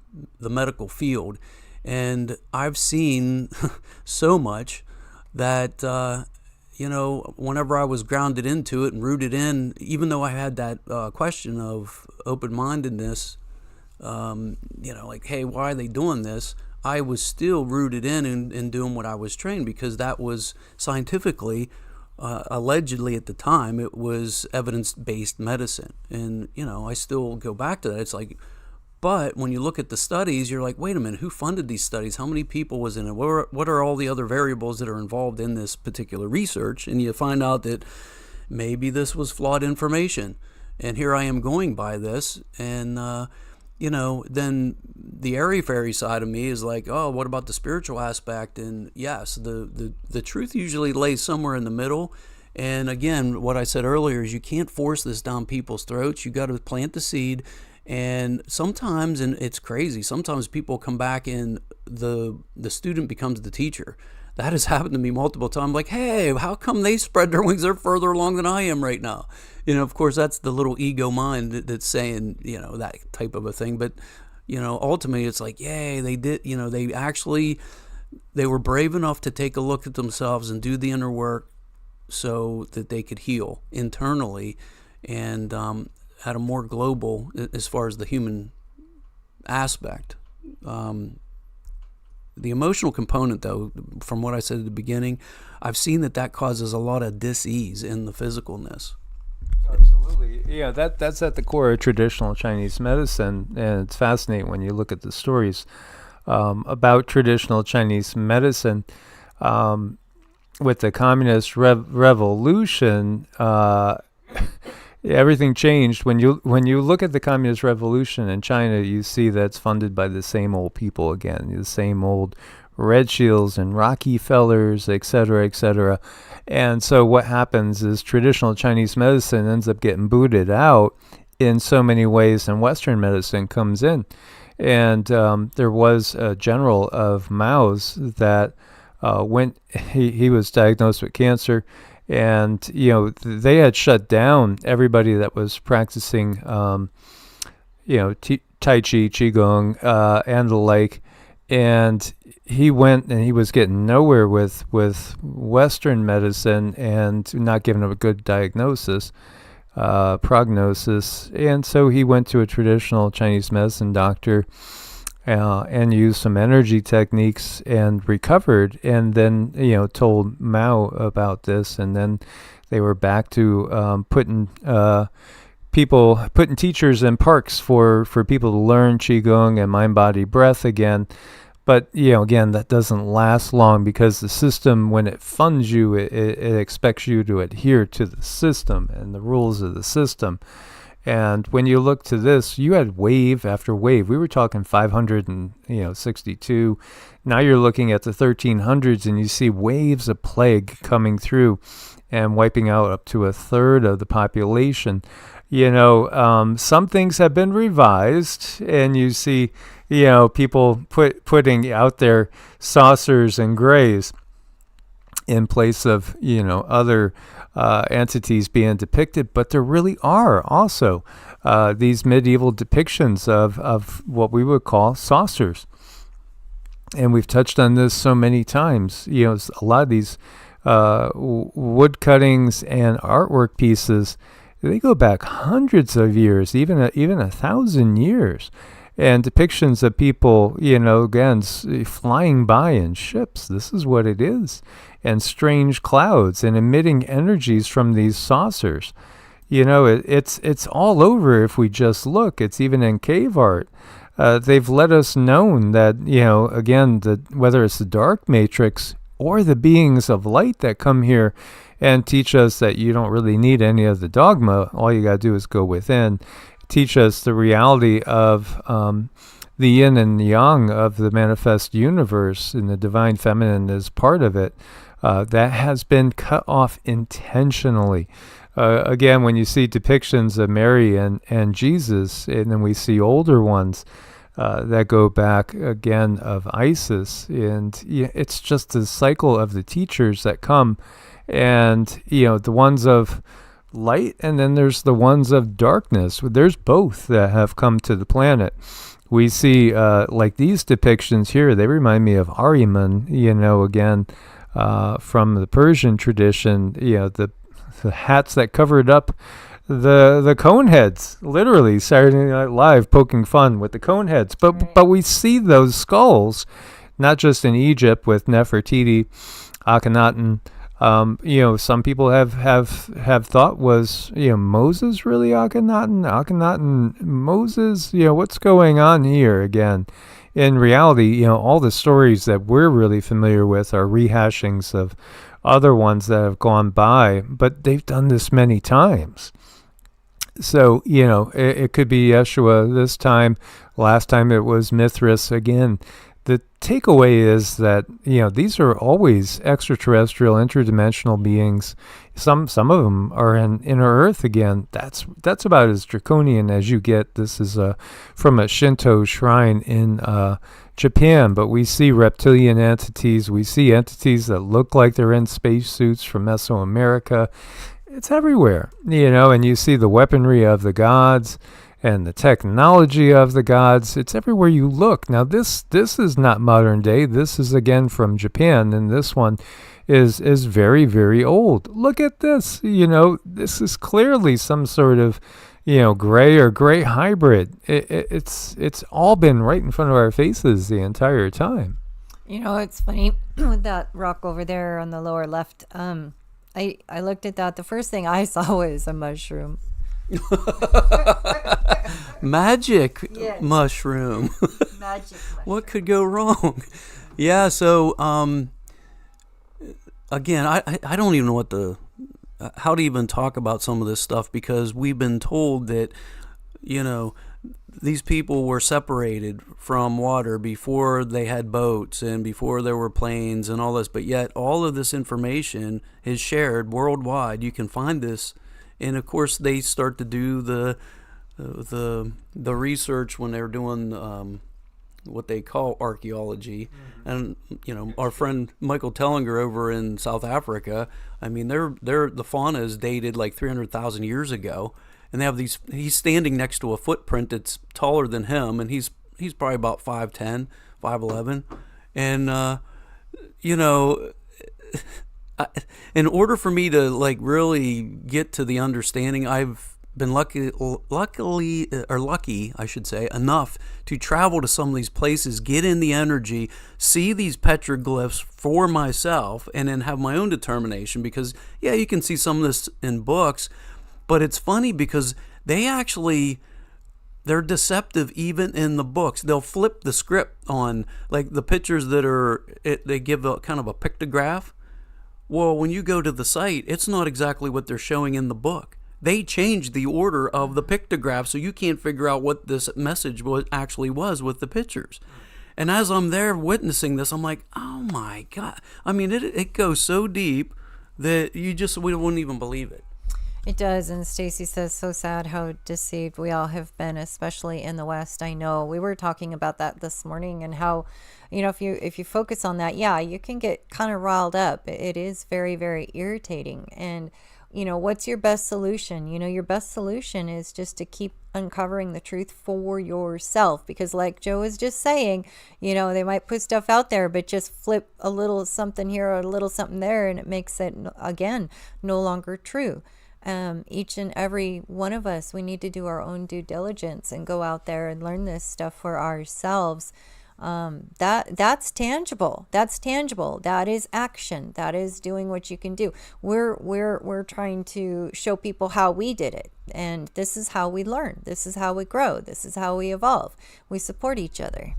Speaker 3: medical field. And I've seen so much that, whenever I was grounded into it and rooted in, even though I had that question of open-mindedness, like, hey, why are they doing this? I was still rooted in doing what I was trained, because that was scientifically, allegedly at the time, it was evidence-based medicine. And, I still go back to that. It's like, But when you look at the studies, you're like, wait a minute, who funded these studies? How many people was in it? What are all the other variables that are involved in this particular research? And you find out that maybe this was flawed information. And here I am going by this. And, then the airy-fairy side of me is like, oh, what about the spiritual aspect? And yes, the truth usually lays somewhere in the middle. And again, what I said earlier is you can't force this down people's throats. You got to plant the seed. And sometimes, and it's crazy, sometimes people come back and the student becomes the teacher. That has happened to me multiple times. Like, hey, how come they spread their wings? They're further along than I am right now. Of course, that's the little ego mind that's saying, that type of a thing. But, ultimately it's like, yay, they did, they were brave enough to take a look at themselves and do the inner work so that they could heal internally and, at a more global, as far as the human aspect. The emotional component, though, from what I said at the beginning, I've seen that causes a lot of dis-ease in the physicalness.
Speaker 1: Absolutely. Yeah, that's at the core of traditional Chinese medicine, and it's fascinating when you look at the stories about traditional Chinese medicine. With the communist revolution, everything changed. When you look at the communist revolution in China, you see that's funded by the same old people again, the same old Red Shields and Rockefellers, et cetera, et cetera. And so what happens is traditional Chinese medicine ends up getting booted out in so many ways, and Western medicine comes in. And there was a general of Mao's that he was diagnosed with cancer. And, they had shut down everybody that was practicing, Tai Chi, Qigong, and the like. And he went and he was getting nowhere with Western medicine and not giving him a good prognosis. And so he went to a traditional Chinese medicine doctor and used some energy techniques and recovered, and then told Mao about this, and then they were back to putting teachers in parks for people to learn Qigong and mind body breath again. But again, that doesn't last long, because the system, when it funds you, it expects you to adhere to the system and the rules of the system. And when you look to this, you had wave after wave. We were talking 562. Now you're looking at the 1300s, and you see waves of plague coming through and wiping out up to a third of the population. Some things have been revised, and you see, people putting out their saucers and grays in place of, other entities being depicted, but there really are also these medieval depictions of what we would call saucers. And we've touched on this so many times. A lot of these wood cuttings and artwork pieces, they go back hundreds of years, even 1,000 years. And depictions of people, again, flying by in ships. This is what it is. And strange clouds and emitting energies from these saucers. It's all over if we just look. It's even in cave art. They've let us know that, again, whether it's the dark matrix or the beings of light that come here and teach us that you don't really need any of the dogma. All you got to do is go within. Teach us the reality of the yin and yang of the manifest universe, and the divine feminine is part of it. That has been cut off intentionally. Again, when you see depictions of Mary and Jesus, and then we see older ones that go back again of Isis, and it's just the cycle of the teachers that come, and the ones of light, and then there's the ones of darkness. There's both that have come to the planet. We see like these depictions here, they remind me of Ahriman, again, from the Persian tradition, the hats that covered up the cone heads, literally Saturday Night Live poking fun with the cone heads. But we see ththose skulls, not just in Egypt with Nefertiti, Akhenaten, Some people have thought, was, Moses really Akhenaten? Akhenaten, Moses, what's going on here again? In reality, all the stories that we're really familiar with are rehashings of other ones that have gone by, but they've done this many times. So, it could be Yeshua this time. Last time it was Mithras again. The takeaway is that, these are always extraterrestrial, interdimensional beings. Some of them are in inner Earth again. That's about as draconian as you get. This is from a Shinto shrine in Japan, but we see reptilian entities. We see entities that look like they're in spacesuits from Mesoamerica. It's everywhere, and you see the weaponry of the gods and the technology of the gods. It's everywhere you look. Now, this is not modern day. This is, again, from Japan, and this one is very, very old. Look at this. This is clearly some sort of, gray or gray hybrid. It's all been right in front of our faces the entire time.
Speaker 2: It's funny with that rock over there on the lower left. I looked at that. The first thing I saw was a mushroom.
Speaker 3: Magic
Speaker 2: Yes.
Speaker 3: mushroom.
Speaker 2: Magic mushroom.
Speaker 3: What could go wrong? Yeah. So again, I don't even know how to even talk about some of this stuff, because we've been told that these people were separated from water before they had boats and before there were planes and all this, but yet all of this information is shared worldwide. You can find this, and of course they start to do the research when they're doing what they call archaeology. And our friend Michael Tellinger over in South Africa, I mean, the fauna is dated like 300,000 years ago. And they have these. He's standing next to a footprint that's taller than him, and he's probably about 5'10", 5'11", and in order for me to really get to the understanding, I've been lucky, I should say, enough to travel to some of these places, get in the energy, see these petroglyphs for myself, and then have my own determination. Because you can see some of this in books. But it's funny because they're deceptive even in the books. They'll flip the script on, like, the pictures they give a kind of a pictograph. Well, when you go to the site, it's not exactly what they're showing in the book. They changed the order of the pictograph, so you can't figure out what this message actually was with the pictures. And as I'm there witnessing this, I'm like, oh my God. I mean, it goes so deep that we wouldn't even believe it.
Speaker 2: It does, and Stacy says, so sad how deceived we all have been, especially in the West. I know we were talking about that this morning, and how, if you focus on that, you can get kind of riled up. It is very, very irritating. And what's your best solution? Your best solution is just to keep uncovering the truth for yourself, because like Joe was just saying, they might put stuff out there, but just flip a little something here or a little something there, and it makes it, again, no longer true. Each and every one of us, we need to do our own due diligence and go out there and learn this stuff for ourselves. That's tangible. That's tangible. That is action. That is doing what you can do. We're trying to show people how we did it, and this is how we learn. This is how we grow. This is how we evolve. We support each other.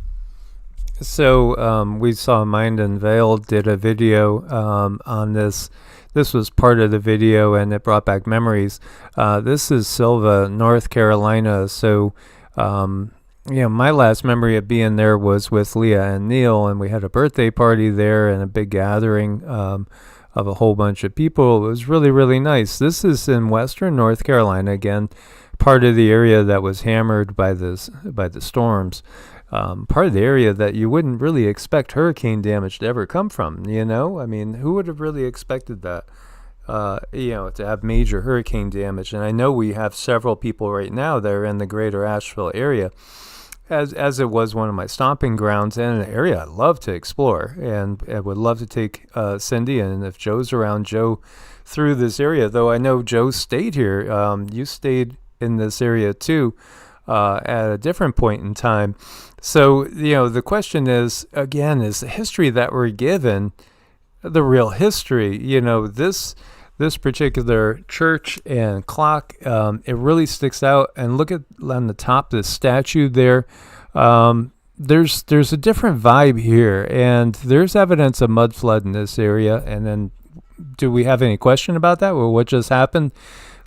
Speaker 1: So we saw Mind Unveiled did a video on this. This was part of the video, and it brought back memories. This is Silva, North Carolina. So, my last memory of being there was with Leah and Neil, and we had a birthday party there and a big gathering of a whole bunch of people. It was really, really nice. This is in western North Carolina, again, part of the area that was hammered by the storms. Part of the area that you wouldn't really expect hurricane damage to ever come from, I mean, who would have really expected that, to have major hurricane damage? And I know we have several people right now that are in the greater Asheville area, as it was one of my stomping grounds and an area I love to explore. And I would love to take Cindy, and if Joe's around, Joe through this area, though I know Joe stayed here. You stayed in this area too. At a different point in time. So, the question is, again, is the history that we're given the real history. This particular church and clock, it really sticks out. And look at on the top, the statue there. There's a different vibe here, and there's evidence of mud flood in this area. And then, do we have any question about that? Or what just happened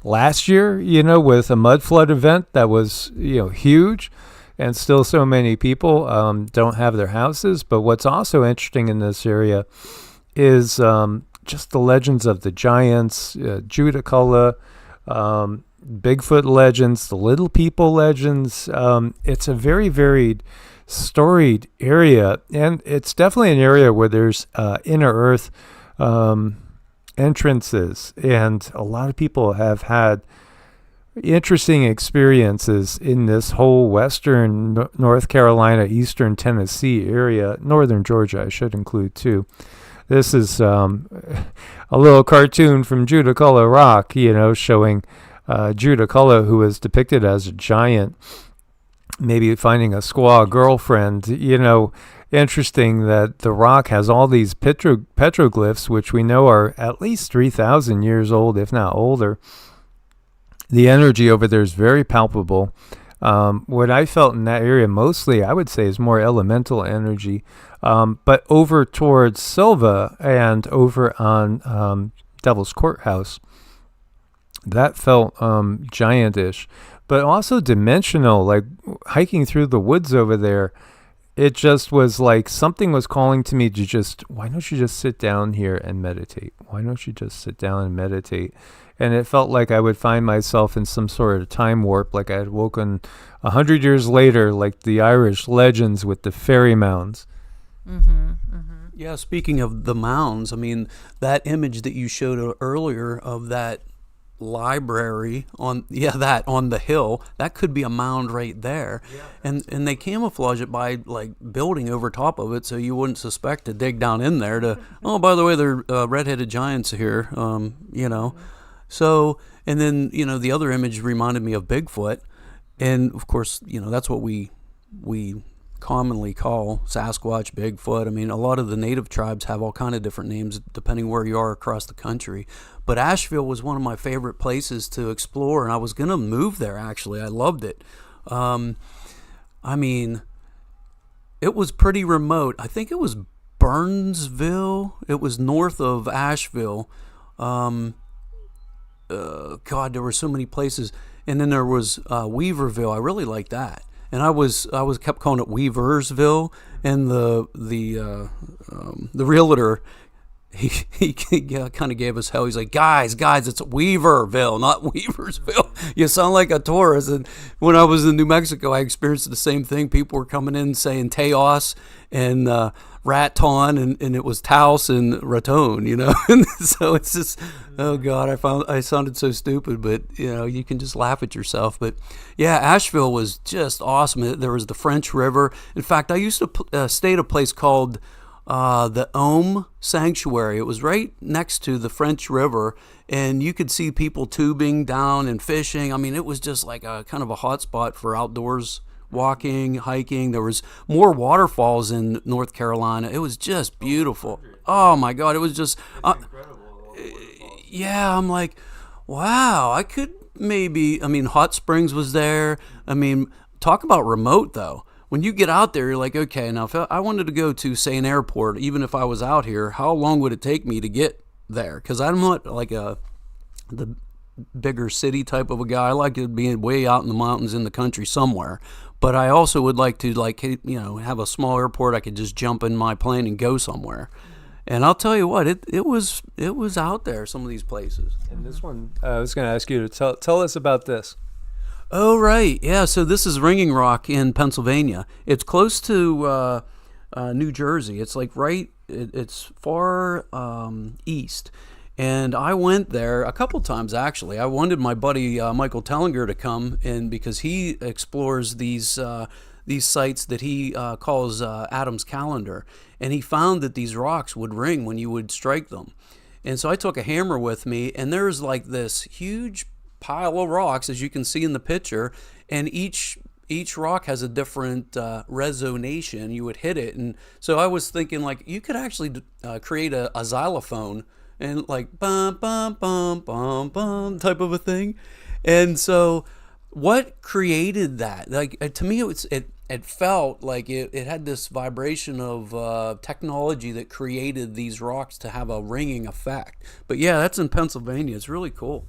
Speaker 1: last year? With a mud flood event that was huge, and still so many people don't have their houses. But what's also interesting in this area is just the legends of the giants, Judicola, Bigfoot legends, the little people legends. It's a very varied, storied area, and it's definitely an area where there's inner earth entrances, and a lot of people have had interesting experiences in this whole western North Carolina, eastern Tennessee area, northern Georgia I should include too. This is a little cartoon from Judicola Rock, showing Judicola, who is depicted as a giant, maybe finding a squaw girlfriend. Interesting that the rock has all these petroglyphs, which we know are at least 3,000 years old, if not older. The energy over there is very palpable. What I felt in that area mostly, I would say, is more elemental energy. But over towards Silva and over on Devil's Courthouse, that felt giantish, but also dimensional. Like hiking through the woods over there, it just was like something was calling to me to why don't you just sit down here and meditate? Why don't you just sit down and meditate? And it felt like I would find myself in some sort of time warp, like I had woken 100 years later, like the Irish legends with the fairy mounds.
Speaker 3: Yeah, speaking of the mounds, I mean, that image that you showed earlier of that library on the hill, that could be a mound right there. And they camouflage it by like building over top of it so you wouldn't suspect to dig down in there to, oh, by the way, they're red-headed giants here, So, and then, the other image reminded me of Bigfoot. And of course, that's what we commonly call Sasquatch, Bigfoot. I mean, a lot of the native tribes have all kind of different names depending where you are across the country. But Asheville was one of my favorite places to explore, and I was going to move there, actually. I loved it. I mean, it was pretty remote. I think it was Burnsville. It was north of Asheville. God, there were so many places. And then there was Weaverville. I really liked that. And I kept calling it Weaversville, and the realtor, he kind of gave us hell. He's like, guys, it's Weaverville, not Weaversville. You sound like a tourist. And when I was in New Mexico, I experienced the same thing. People were coming in saying Taos and Raton, and it was Taos and Raton, And so it's just, oh God, I sounded so stupid, but you can just laugh at yourself. But yeah, Asheville was just awesome. There was the French River. In fact, I used to stay at a place called the OMMM Sanctuary. It was right next to the French River, and you could see people tubing down and fishing. I mean, it was just like a kind of a hot spot for outdoors walking, hiking. There was more waterfalls in North Carolina. It was just beautiful. Oh my God, it was just yeah, I'm like, wow, I could maybe, I mean, Hot Springs was there. I mean, talk about remote though. When you get out there, you're like, okay, now if I wanted to go to, say, an airport, even if I was out here, how long would it take me to get there? Because I'm not like the bigger city type of a guy. I like it being way out in the mountains in the country somewhere. But I also would like to, have a small airport I could just jump in my plane and go somewhere. And I'll tell you what, it was out there, some of these places.
Speaker 1: And this one, I was going to ask you to tell us about this.
Speaker 3: Oh, right. Yeah, so this is Ringing Rock in Pennsylvania. It's close to New Jersey. It's like it's far east. And I went there a couple times, actually. I wanted my buddy Michael Tellinger to come in because he explores these sites that he calls Adam's Calendar. And he found that these rocks would ring when you would strike them. And so I took a hammer with me, and there's like this huge pile of rocks, as you can see in the picture, and each each rock has a different resonation. You would hit it, and so I was thinking like you could actually create a xylophone and like bum bum bum bum bum type of a thing. And so, what created that? Like to me, it felt like it had this vibration of technology that created these rocks to have a ringing effect. But yeah, that's in Pennsylvania. It's really cool.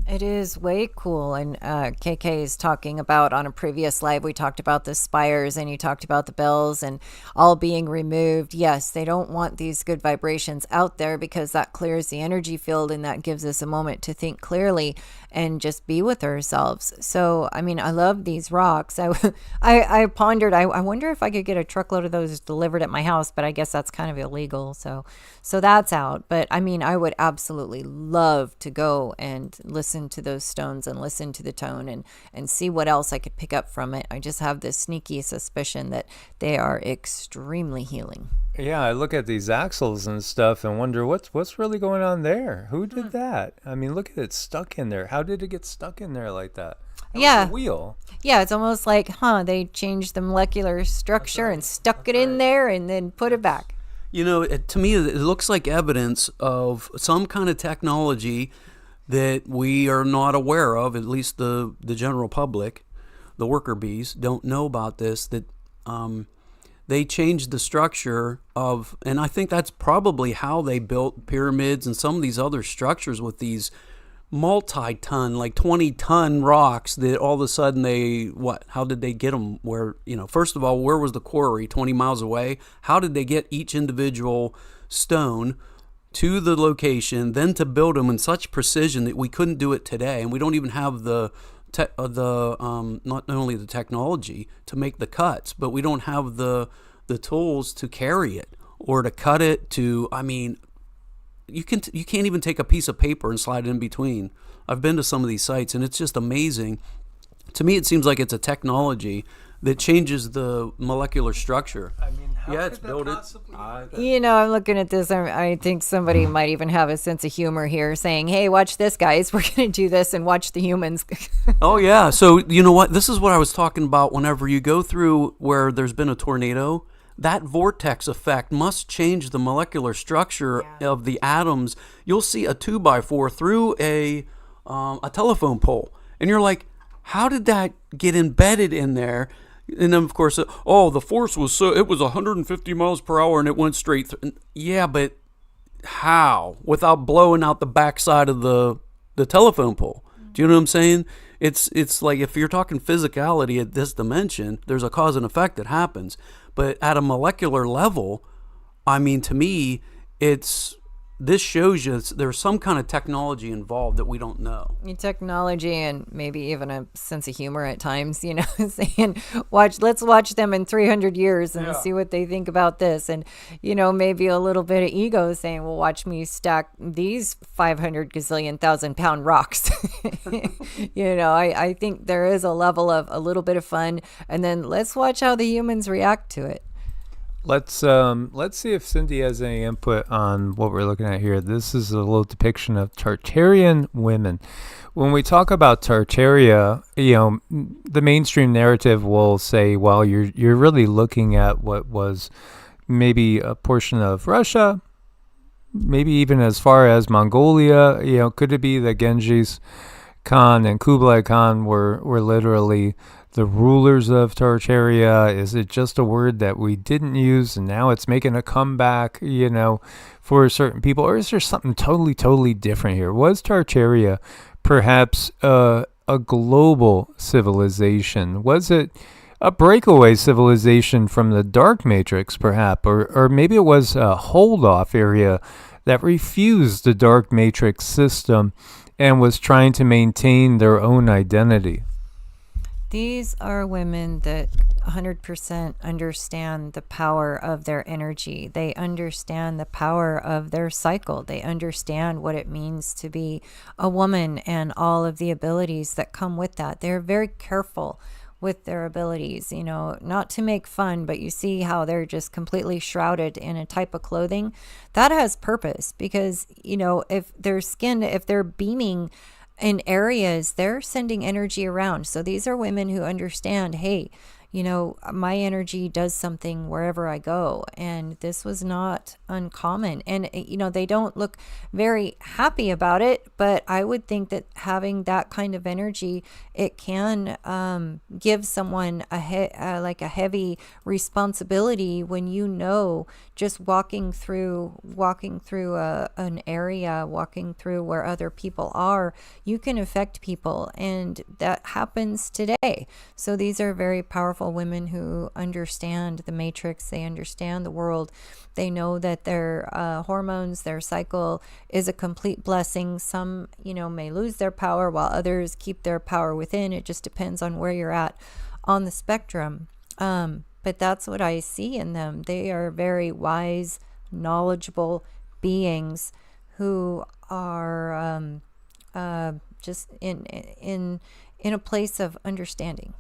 Speaker 2: It is way cool. And KK is talking about, on a previous live, we talked about the spires and you talked about the bells and all being removed. Yes, they don't want these good vibrations out there because that clears the energy field and that gives us a moment to think clearly and just be with ourselves. So, I mean, I love these rocks. I pondered, I wonder if I could get a truckload of those delivered at my house, but I guess that's kind of illegal. So that's out. But I mean, I would absolutely love to go and listen to those stones and listen to the tone and see what else I could pick up from it. I just have this sneaky suspicion that they are extremely healing.
Speaker 1: Yeah, I look at these axles and stuff and wonder what's really going on there. Who did that? I mean, look at it stuck in there. How did it get stuck in there like that? That was a wheel.
Speaker 2: Yeah, it's almost like, they changed the molecular structure and stuck it in there and then put it back.
Speaker 3: You know, to me, it looks like evidence of some kind of technology that we are not aware of, at least the general public, the worker bees, don't know about this, that they changed the structure of, and I think that's probably how they built pyramids and some of these other structures with these multi-ton, like 20-ton rocks that all of a sudden how did they get them where, first of all, where was the quarry 20 miles away? How did they get each individual stone to the location, then to build them in such precision that we couldn't do it today? And we don't even have not only the technology to make the cuts, but we don't have the tools to carry it or to cut it you can't even take a piece of paper and slide it in between. I've been to some of these sites and it's just amazing. To me, it seems like it's a technology that changes the molecular structure.
Speaker 1: I mean, how
Speaker 3: it's built it.
Speaker 2: I'm looking at this. I think somebody might even have a sense of humor here saying, hey, watch this, guys. We're going to do this and watch the humans.
Speaker 3: Oh, yeah. So, you know what? This is what I was talking about. Whenever you go through where there's been a tornado, that vortex effect must change the molecular structure of the atoms. You'll see a 2x4 through a telephone pole. And you're like, how did that get embedded in there? And then, of course, the force was it was 150 miles per hour and it went straight through. Yeah, but how? Without blowing out the backside of the telephone pole. Do you know what I'm saying? It's like if you're talking physicality at this dimension, there's a cause and effect that happens. But at a molecular level, I mean, to me, this shows you there's some kind of technology involved that we don't know.
Speaker 2: Technology and maybe even a sense of humor at times, saying, let's watch them in 300 years and see what they think about this. And, maybe a little bit of ego saying, well, watch me stack these 500 gazillion thousand pound rocks. I think there is a level of a little bit of fun. And then let's watch how the humans react to it.
Speaker 1: Let's see if Cindy has any input on what we're looking at here. This is a little depiction of Tartarian women. When we talk about Tartaria, the mainstream narrative will say, well, you're really looking at what was maybe a portion of Russia, maybe even as far as Mongolia. Could it be that Genghis Khan and Kublai Khan were literally the rulers of Tartaria? Is it just a word that we didn't use and now it's making a comeback, for certain people? Or is there something totally different here? Was Tartaria perhaps a global civilization? Was it a breakaway civilization from the dark matrix, perhaps? Or maybe it was a hold-off area that refused the dark matrix system and was trying to maintain their own identity.
Speaker 2: These are women that 100% understand the power of their energy. They understand the power of their cycle. They understand what it means to be a woman and all of the abilities that come with that. They're very careful with their abilities, not to make fun, but you see how they're just completely shrouded in a type of clothing that has purpose because, if their skin, if they're beaming in areas, they're sending energy around. So these are women who understand, hey, my energy does something wherever I go. And this was not uncommon. And, they don't look very happy about it, but I would think that having that kind of energy, it can give someone a heavy responsibility when just walking through an area, walking through where other people are, you can affect people. And that happens today. So these are very powerful women who understand the matrix. They understand the world. They know that their hormones, their cycle is a complete blessing. Some, may lose their power while others keep their power within. It just depends on where you're at on the spectrum. But that's what I see in them. They are very wise, knowledgeable beings who are just in a place of understanding.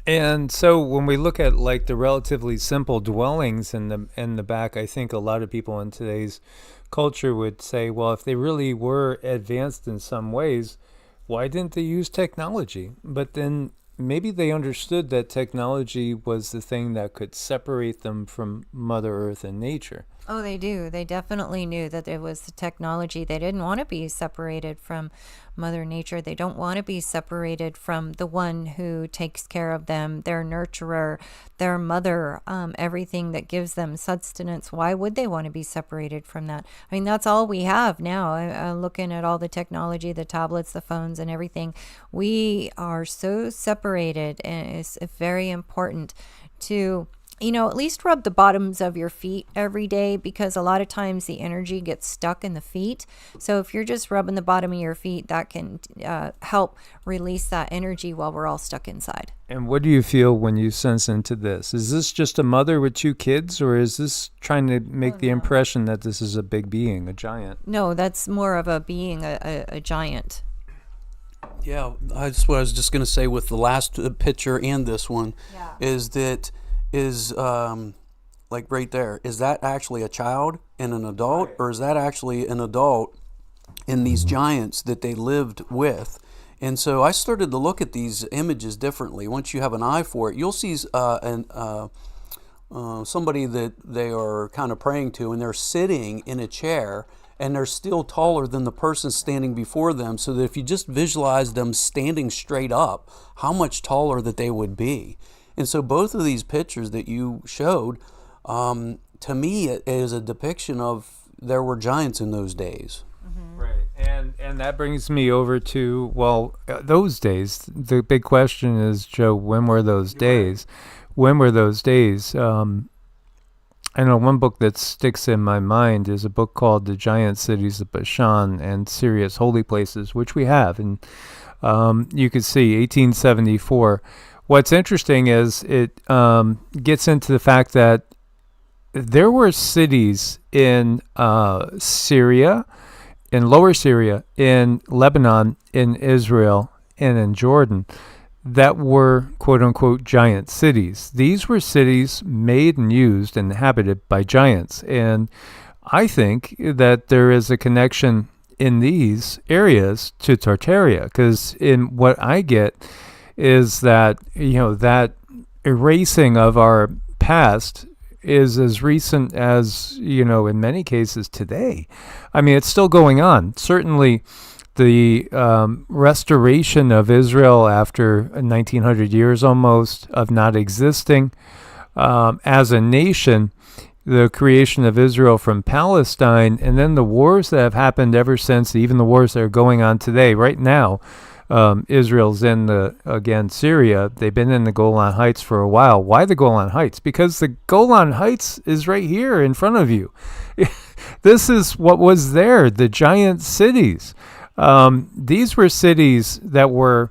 Speaker 1: And so when we look at like the relatively simple dwellings in the back, I think a lot of people in today's culture would say, well, if they really were advanced in some ways, why didn't they use technology? But then maybe they understood that technology was the thing that could separate them from Mother Earth and nature.
Speaker 2: Oh, they do. They definitely knew that it was the technology. They didn't want to be separated from Mother Nature. They don't want to be separated from the one who takes care of them, their nurturer, their mother, everything that gives them sustenance. Why would they want to be separated from that? I mean, that's all we have now. Looking at all the technology, the tablets, the phones, and everything, we are so separated, and it's very important to at least rub the bottoms of your feet every day, because a lot of times the energy gets stuck in the feet. So if you're just rubbing the bottom of your feet, that can help release that energy while we're all stuck inside.
Speaker 1: And what do you feel when you sense into this? Is this just a mother with two kids, or is this trying to make the impression that this is a big being, a giant?
Speaker 2: No, that's more of a being, a giant.
Speaker 3: Yeah, that's what I was just going to say with the last picture and this one, is like right there, is that actually a child and an adult, or is that actually an adult in these giants that they lived with? And so I started to look at these images differently. Once you have an eye for it, you'll see somebody that they are kind of praying to, and they're sitting in a chair, and they're still taller than the person standing before them, so that if you just visualize them standing straight up, how much taller that they would be. And so both of these pictures that you showed, to me, it is a depiction of there were giants in those days.
Speaker 1: Mm-hmm. Right. And that brings me over to, those days. The big question is, Joe, when were those days? Right. When were those days? I know one book that sticks in my mind is a book called The Giant Cities of Bashan and Syria's Holy Places, which we have. And you could see 1874. What's interesting is it gets into the fact that there were cities in Syria, in Lower Syria, in Lebanon, in Israel, and in Jordan that were quote-unquote giant cities. These were cities made and used and inhabited by giants. And I think that there is a connection in these areas to Tartaria, because in what I get is that, that erasing of our past is as recent as, in many cases today. I mean, it's still going on. Certainly the restoration of Israel after 1900 years almost of not existing as a nation, the creation of Israel from Palestine, and then the wars that have happened ever since, even the wars that are going on today. Right now, Israel's in Syria. They've been in the Golan Heights for a while. Why the Golan Heights? Because the Golan Heights is right here in front of you. This is what was there, the giant cities. These were cities that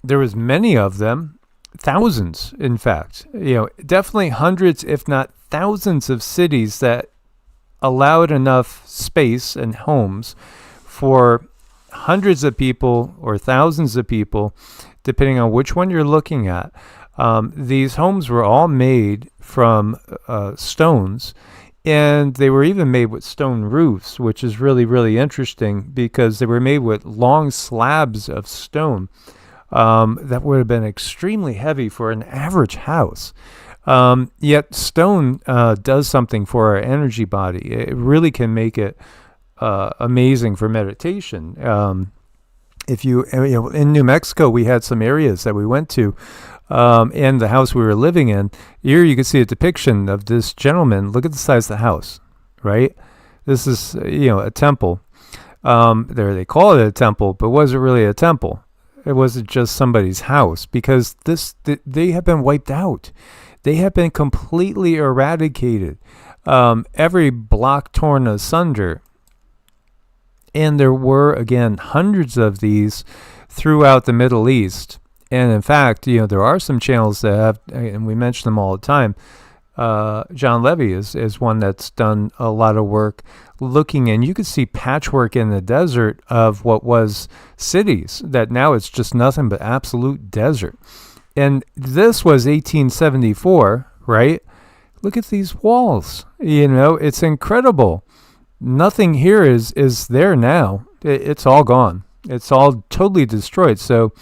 Speaker 1: there was many of them, thousands, in fact. Definitely hundreds, if not thousands of cities that allowed enough space and homes for hundreds of people or thousands of people, depending on which one you're looking at. These homes were all made from stones And they were even made with stone roofs, which is really, really interesting because they were made with long slabs of stone that would have been extremely heavy for an average house. Yet stone does something for our energy body. It really can make it amazing for meditation. If you know, in New Mexico, we had some areas that we went to, and the house we were living in. Here you can see a depiction of this gentleman. Look at the size of the house, right? This is, a temple. There they call it a temple, but was it really a temple? It wasn't just somebody's house, because they have been wiped out. They have been completely eradicated. Every block torn asunder. And there were, again, hundreds of these throughout the Middle East. And in fact, there are some channels that have, and we mention them all the time. John Levy is one that's done a lot of work looking, and you could see patchwork in the desert of what was cities that now it's just nothing but absolute desert. And this was 1874, right? Look at these walls. It's incredible. Nothing here is there now. It's all gone. It's all totally destroyed. So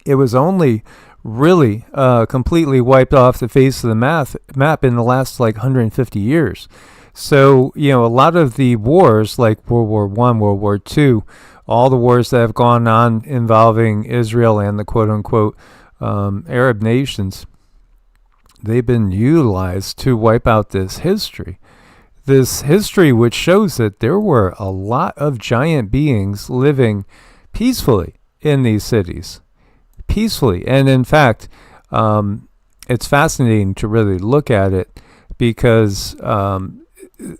Speaker 1: it was only really completely wiped off the face of the map in the last 150 years. So, a lot of the wars like World War I, World War II, all the wars that have gone on involving Israel and the quote-unquote Arab nations, they've been utilized to wipe out this history. This history which shows that there were a lot of giant beings living peacefully in these cities. Peacefully. And in fact, it's fascinating to really look at it because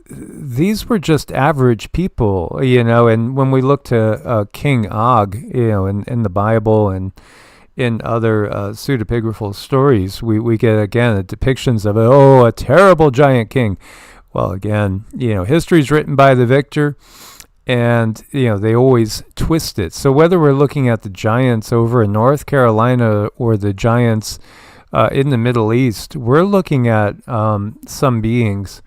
Speaker 1: these were just average people, and when we look to King Og, in the Bible and in other pseudepigraphal stories, we get, again, depictions of, a terrible giant king. Well, again, history's written by the victor, and, they always twist it. So whether we're looking at the giants over in North Carolina or the giants in the Middle East, we're looking at some beings.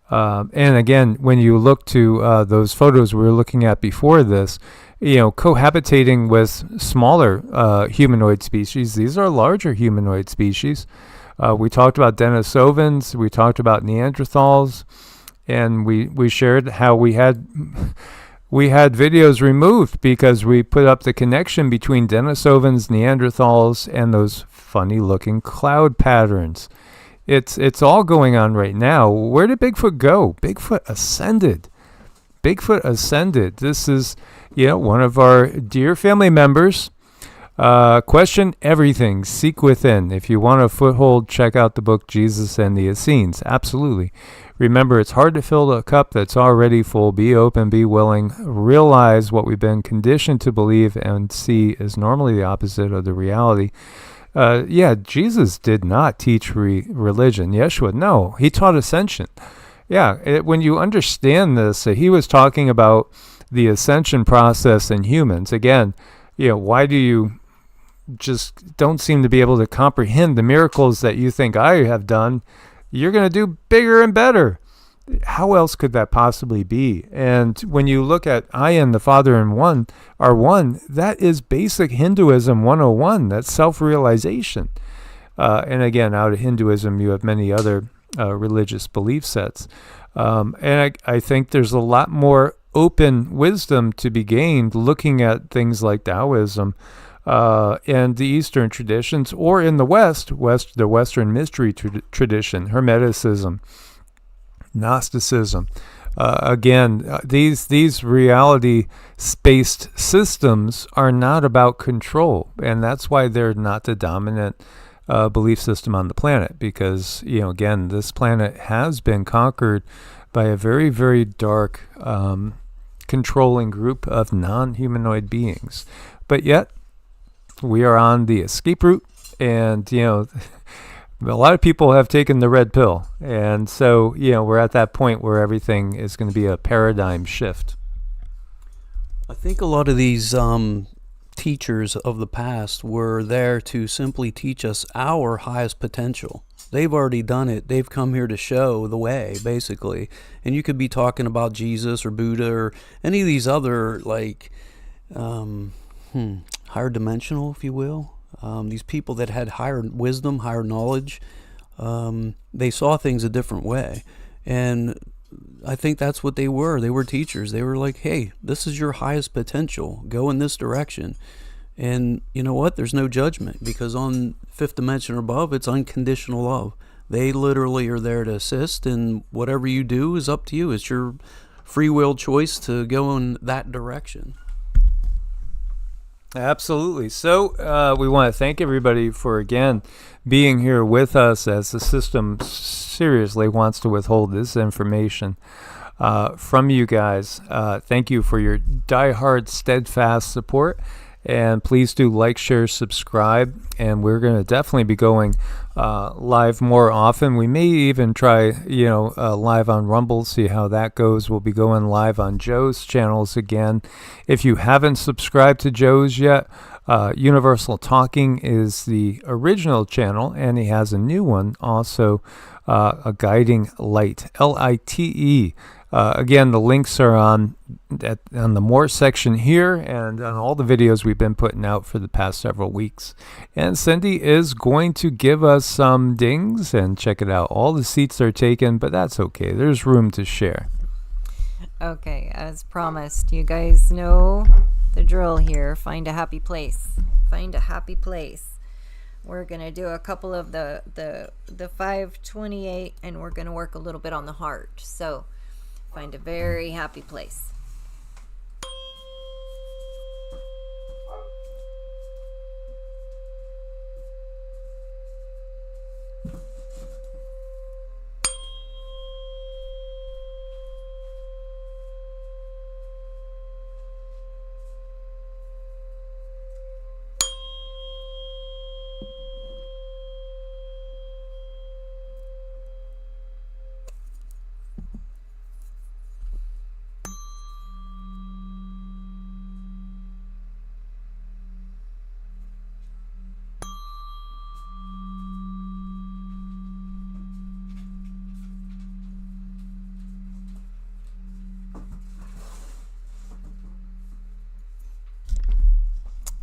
Speaker 1: And again, when you look to those photos we were looking at before this, cohabitating with smaller humanoid species, these are larger humanoid species. We talked about Denisovans, we talked about Neanderthals, and we shared how we had videos removed because we put up the connection between Denisovans, Neanderthals, and those funny-looking cloud patterns. It's all going on right now. Where did Bigfoot go? Bigfoot ascended. This is, one of our dear family members. Question everything, seek within. If you want a foothold, check out the book Jesus and the Essenes. Absolutely. Remember, it's hard to fill a cup that's already full. Be open, be willing. Realize what we've been conditioned to believe and see is normally the opposite of the reality. Jesus did not teach religion. Yeshua, no, he taught ascension. When you understand this, he was talking about the ascension process in humans. Again, why do you just don't seem to be able to comprehend the miracles that you think I have done? You're going to do bigger and better. How else could that possibly be? And when you look at I and the Father and one are one, that is basic Hinduism 101. That's self-realization. And again, out of Hinduism, you have many other religious belief sets. And I think there's a lot more open wisdom to be gained looking at things like Taoism and the Eastern traditions, or in the West, the Western mystery tradition, Hermeticism, Gnosticism. These reality-based systems are not about control, and that's why they're not the dominant belief system on the planet, because, again, this planet has been conquered by a very, very dark controlling group of non-humanoid beings. But yet, we are on the escape route, and, a lot of people have taken the red pill. And so, we're at that point where everything is going to be a paradigm shift.
Speaker 3: I think a lot of these teachers of the past were there to simply teach us our highest potential. They've already done it. They've come here to show the way, basically. And you could be talking about Jesus or Buddha or any of these other, like, higher dimensional, if you will. These people that had higher wisdom, higher knowledge, they saw things a different way. And I think that's what they were. They were teachers. They were like, hey, this is your highest potential. Go in this direction. And you know what? There's no judgment, because on fifth dimension or above, it's unconditional love. They literally are there to assist, and whatever you do is up to you. It's your free will choice to go in that direction.
Speaker 1: Absolutely. So we want to thank everybody for, again, being here with us, as the system seriously wants to withhold this information from you guys. Thank you for your diehard, steadfast support. And please do like, share, subscribe. And we're going to definitely be going live more often. We may even try, live on Rumble, see how that goes. We'll be going live on Joe's channels again. If you haven't subscribed to Joe's yet, Universal Talking is the original channel, and he has a new one also, a Guiding Light, LITE. Again, the links are on the more section here and on all the videos we've been putting out for the past several weeks. And Cindy is going to give us some dings, and check it out. All the seats are taken, but that's okay. There's room to share.
Speaker 2: Okay, as promised, you guys know the drill here. Find a happy place. Find a happy place. We're going to do a couple of the 528, and we're going to work a little bit on the heart. So find a very happy place.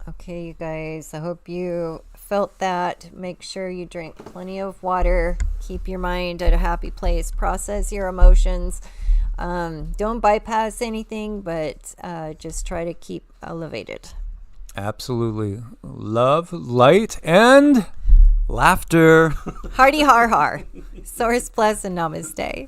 Speaker 2: Okay, you guys, I hope you felt that. Make sure you drink plenty of water. Keep your mind at a happy place. Process your emotions. Don't bypass anything, but just try to keep elevated.
Speaker 1: Absolutely. Love, light, and
Speaker 3: Laughter.
Speaker 2: Hardy har har. Source bless and namaste.